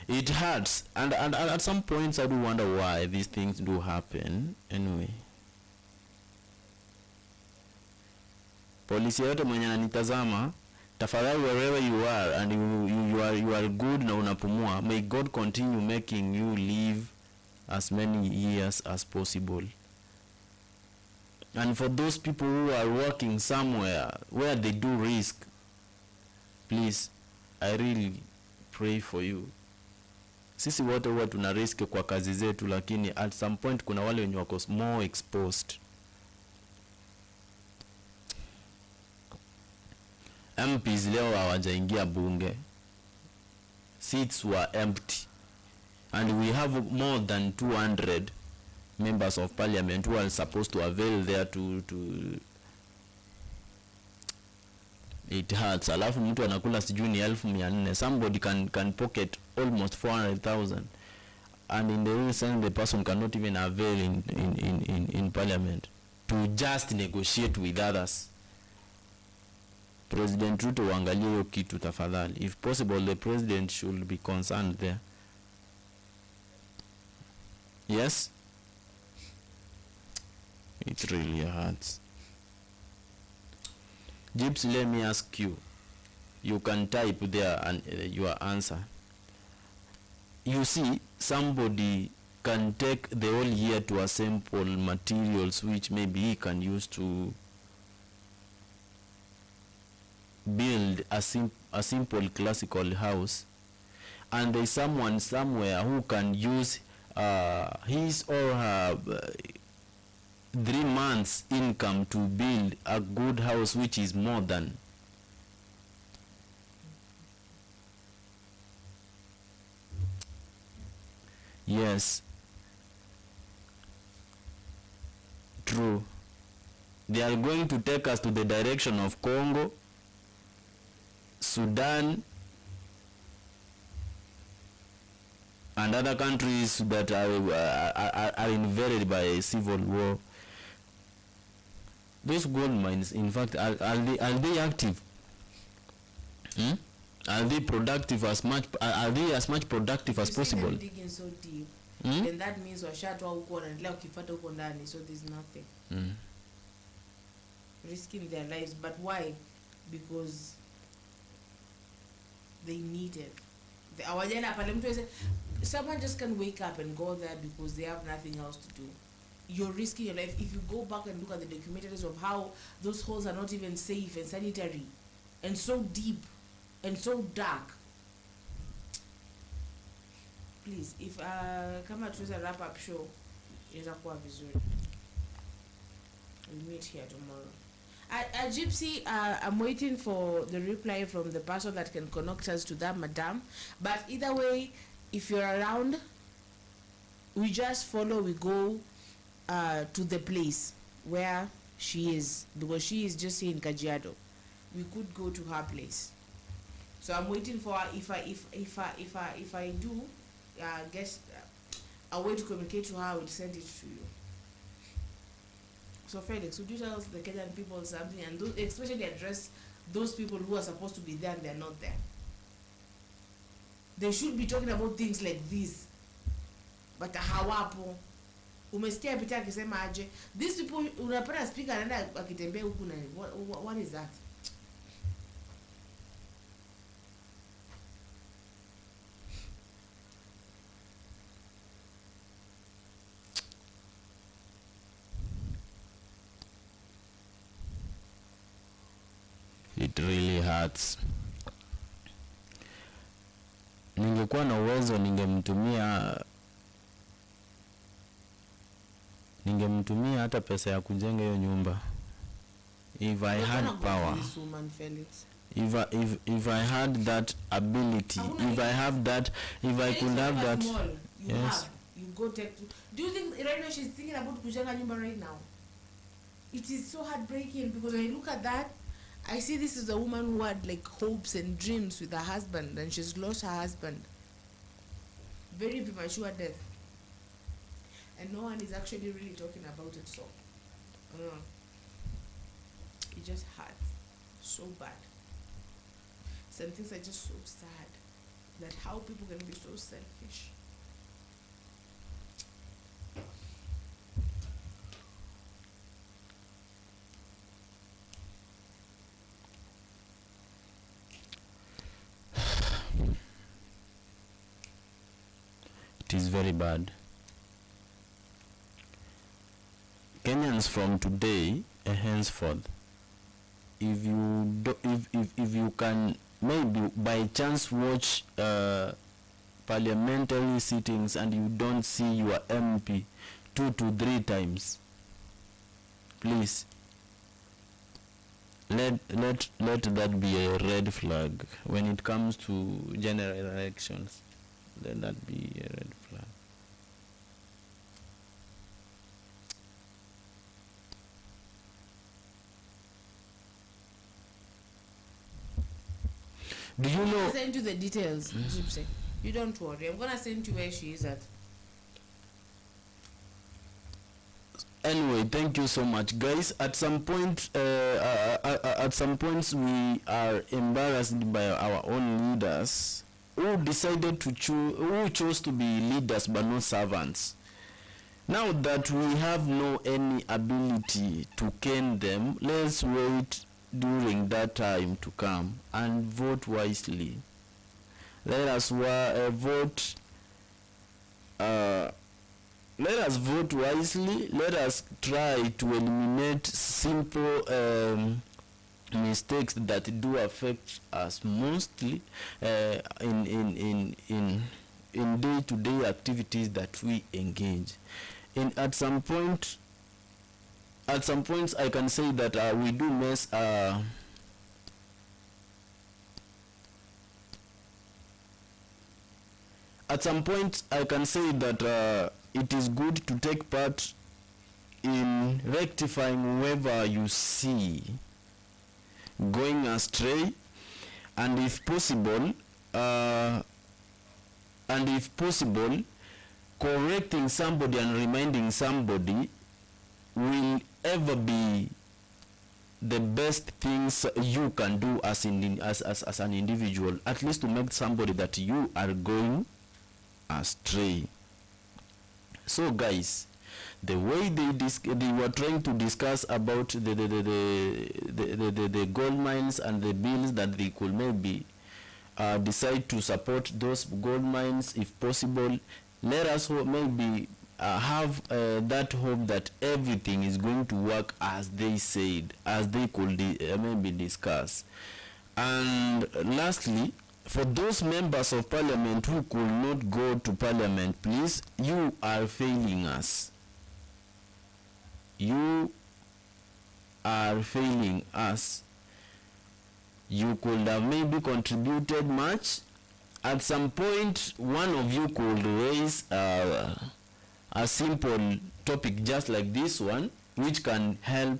It hurts, and at some points I do wonder why these things do happen. Anyway, polisi yote mwenye ananitazama, tafadhali, wherever you are and you are good na unapumua, may God continue making you live as many years as possible. And for those people who are working somewhere where they do risk, please, I really pray for you. Sisi wote huwa tuna risk kwa kazi zetu, lakini at some point kuna wale wenye wako more exposed. MPs leo hawajaingia bunge. Seats were empty. And we have more than 200 members of parliament who are supposed to avail there to it hurts. Alafu mtu anakula sijui ni 1400. Somebody can pocket almost 400,000, and in the real sense the person cannot even avail in parliament to just negotiate with others. President Ruto, waangalie hiyo kitu tafadhali. If possible, the president should be concerned there. Yes, it really hurts. Gypsy, let me ask you. You can type there and your answer. You see, somebody can take the whole year to assemble materials which maybe he can use to build a simple classical house, and there's someone somewhere who can use his or her 3 months income to build a good house which is more than. Yes, true. They are going to take us to the direction of Congo, Sudan, and other countries that are invaded by a civil war. Those gold mines, in fact, are they active? Are they productive as much? Are they as much productive as possible? Digging so deep, then that means washatwa huko na ndio ukipata huko ndani, so there's nothing. Risking their lives, but why? Because they need it. Someone just can wake up and go there because they have nothing else to do. You're risking your life. If you go back and look at the documentaries of how those holes are not even safe and sanitary, and so deep and so dark. Please, if kama tuweza wrap up show, itakuwa vizuri. We'll meet here tomorrow. Gypsy, I'm waiting for the reply from the person that can connect us to that madam. But either way, if you're around, we just follow, we go to the place where she is, because she is just here in Kajiado. We could go to her place. So I'm waiting for her. If I do get a way to communicate to her, I will send it to you. So Felix, would you tell the Kenyan people something, and especially address those people who are supposed to be there and they're not there? They should be talking about things like this, but hawapo. Umesikia pita akisema aje? These people, unapata speaker anaenda akitembea huku na what is that? It really hurts. Ningekuwa na uwezo ningemtumia hata pesa ya kujenga hiyo nyumba. If I had power. If I had that ability, if I have that, if I could have that. Yes. You go take. Do you think right now she's thinking about kujenga nyumba right now? It is so heartbreaking, because when I look at that, I see this is a woman who had like hopes and dreams with her husband, and she's lost her husband. Very premature death. And no one is actually really talking about it, so it just hurts so bad. Some things are just so sad, that how people can be so selfish. It is very bad. Kenyans from today and henceforth, if you can maybe by chance watch parliamentary sittings and you don't see your MP 2 to 3 times, please let that be a red flag when it comes to general elections. Let that be a red flag. Do you know? I'll send you the details, Gypsy. You don't worry. I'm gonna send you where she is at. Anyway, thank you so much, guys. At some point, at some points, we are embarrassed by our own leaders who decided to chose to be leaders but not servants. Now that we have no any ability to cane them, let's wait during that time to come and vote wisely. Let us vote let us vote wisely. Let us try to eliminate simple mistakes that do affect us mostly in day-to-day activities that we engage in. At some points I can say that we do mess at some point I can say that it is good to take part in rectifying whoever you see going astray, and if possible correcting somebody and reminding somebody will ever be the best things you can do as an individual, at least to make somebody that you are going astray. So guys, the way they were trying to discuss about the gold mines and the bills that they could maybe decide to support those gold mines if possible, let us maybe have that hope that everything is going to work as they said, as they could maybe discuss. And lastly, for those members of parliament who could not go to parliament, please, you are failing us. You are failing us. You could have maybe contributed much. At some point, one of you could raise a simple topic just like this one, which can help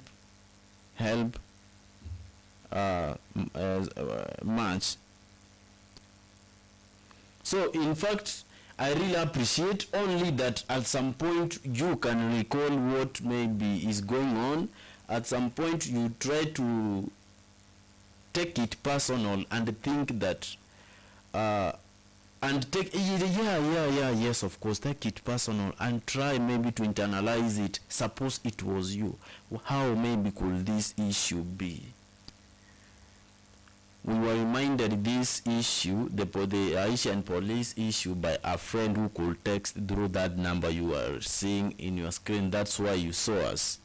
much. So in fact, I really appreciate only that at some point you can recall what maybe is going on. At some point you try to take it personal and think that yes, of course, take it personal and try maybe to internalize it. Suppose it was you, how maybe could this issue be? We were reminded this issue, the Haitian police issue, by a friend who could text through that number you are seeing in your screen. That's why you saw us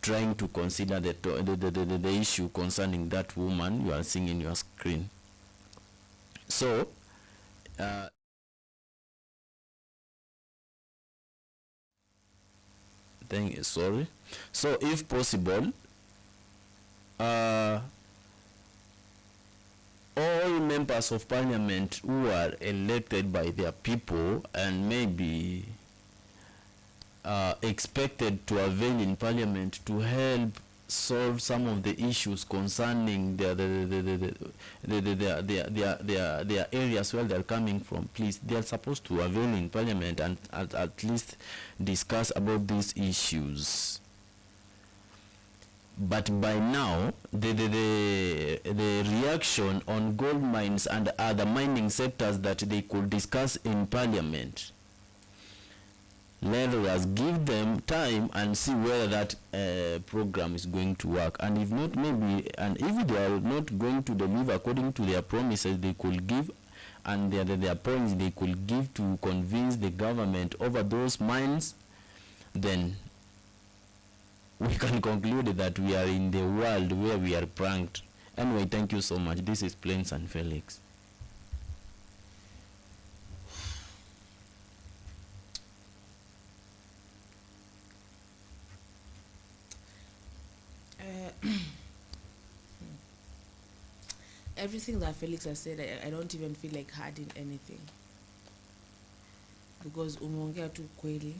trying to consider the issue concerning that woman you are seeing in your screen. So sorry. So if possible, all members of parliament who are elected by their people and maybe expected to avail in parliament to help solve some of the issues concerning their areas where they are coming from, please, they are supposed to avail in parliament and at least discuss about these issues. But by now, the reaction on gold mines and other mining sectors that they could discuss in parliament, let us give them time and see whether that program is going to work. And if not, maybe, and if they are not going to deliver according to their promises they could give, and their points they could give to convince the government over those mines, then we can conclude that we are in the world where we are pranked. Anyway, thank you so much. This is Plains and Felix. Everything that Felix has said, I don't even feel like adding anything, because umeongea tu kweli,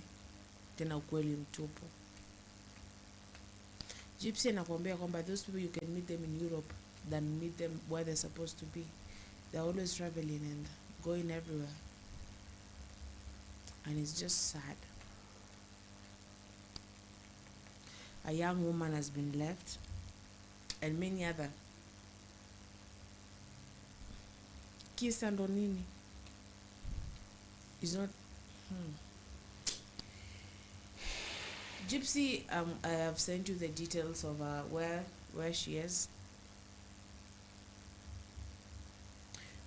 tena ukweli mtupu. Gypsy anakuambia kwamba those people, you can meet them in Europe than meet them where they're supposed to be. They're always traveling and going everywhere, and it's just sad. A young woman has been left, and many other. Kisa ndo nini? It's not. Gypsy, I have sent you the details of where she is.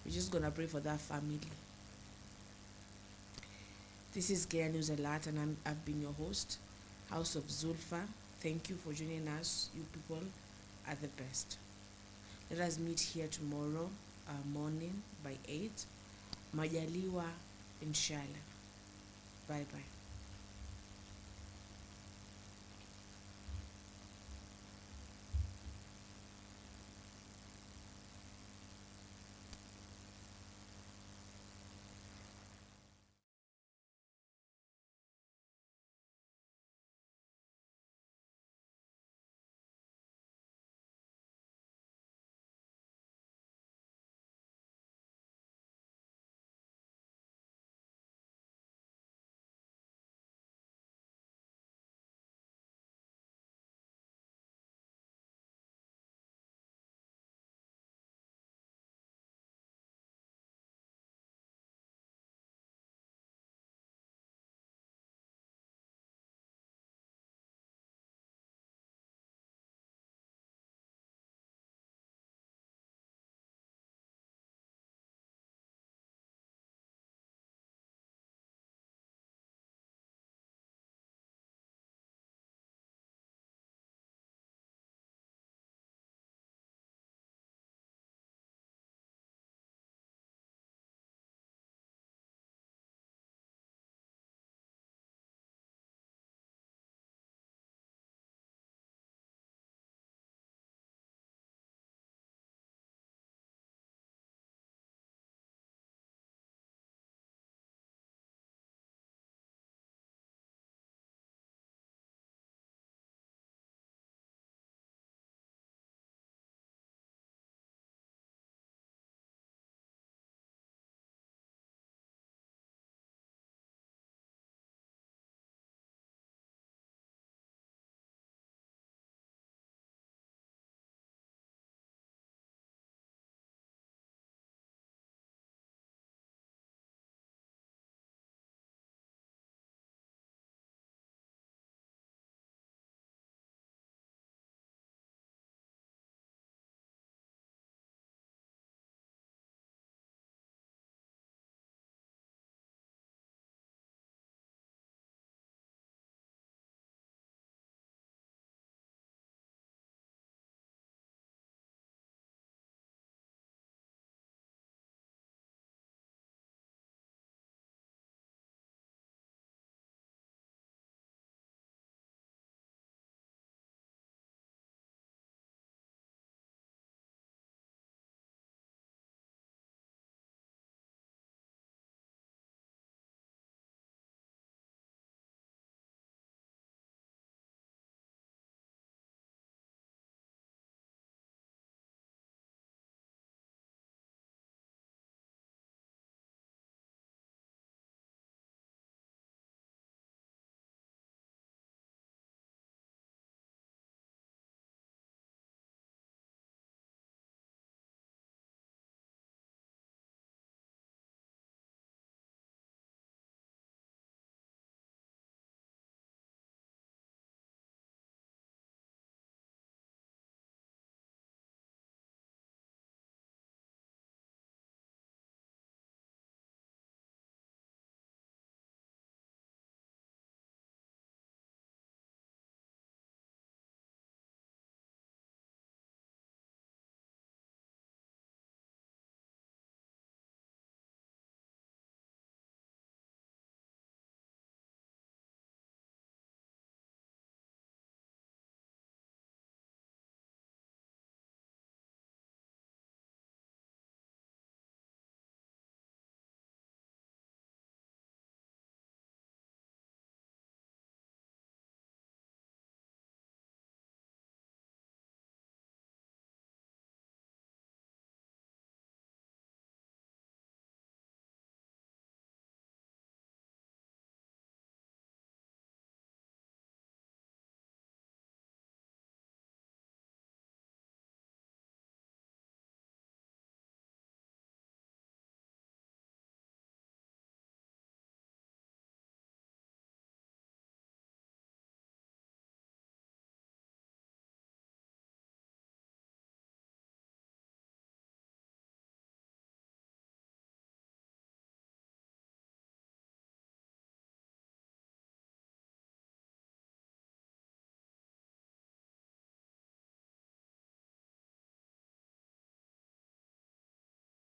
We're just gonna pray for that family. This is Kenya News Alert, and I've been your host, House of Zulfa. Thank you for joining us. You people are the best. Let us meet here tomorrow morning by 8. Majaliwa, inshallah. Bye-bye.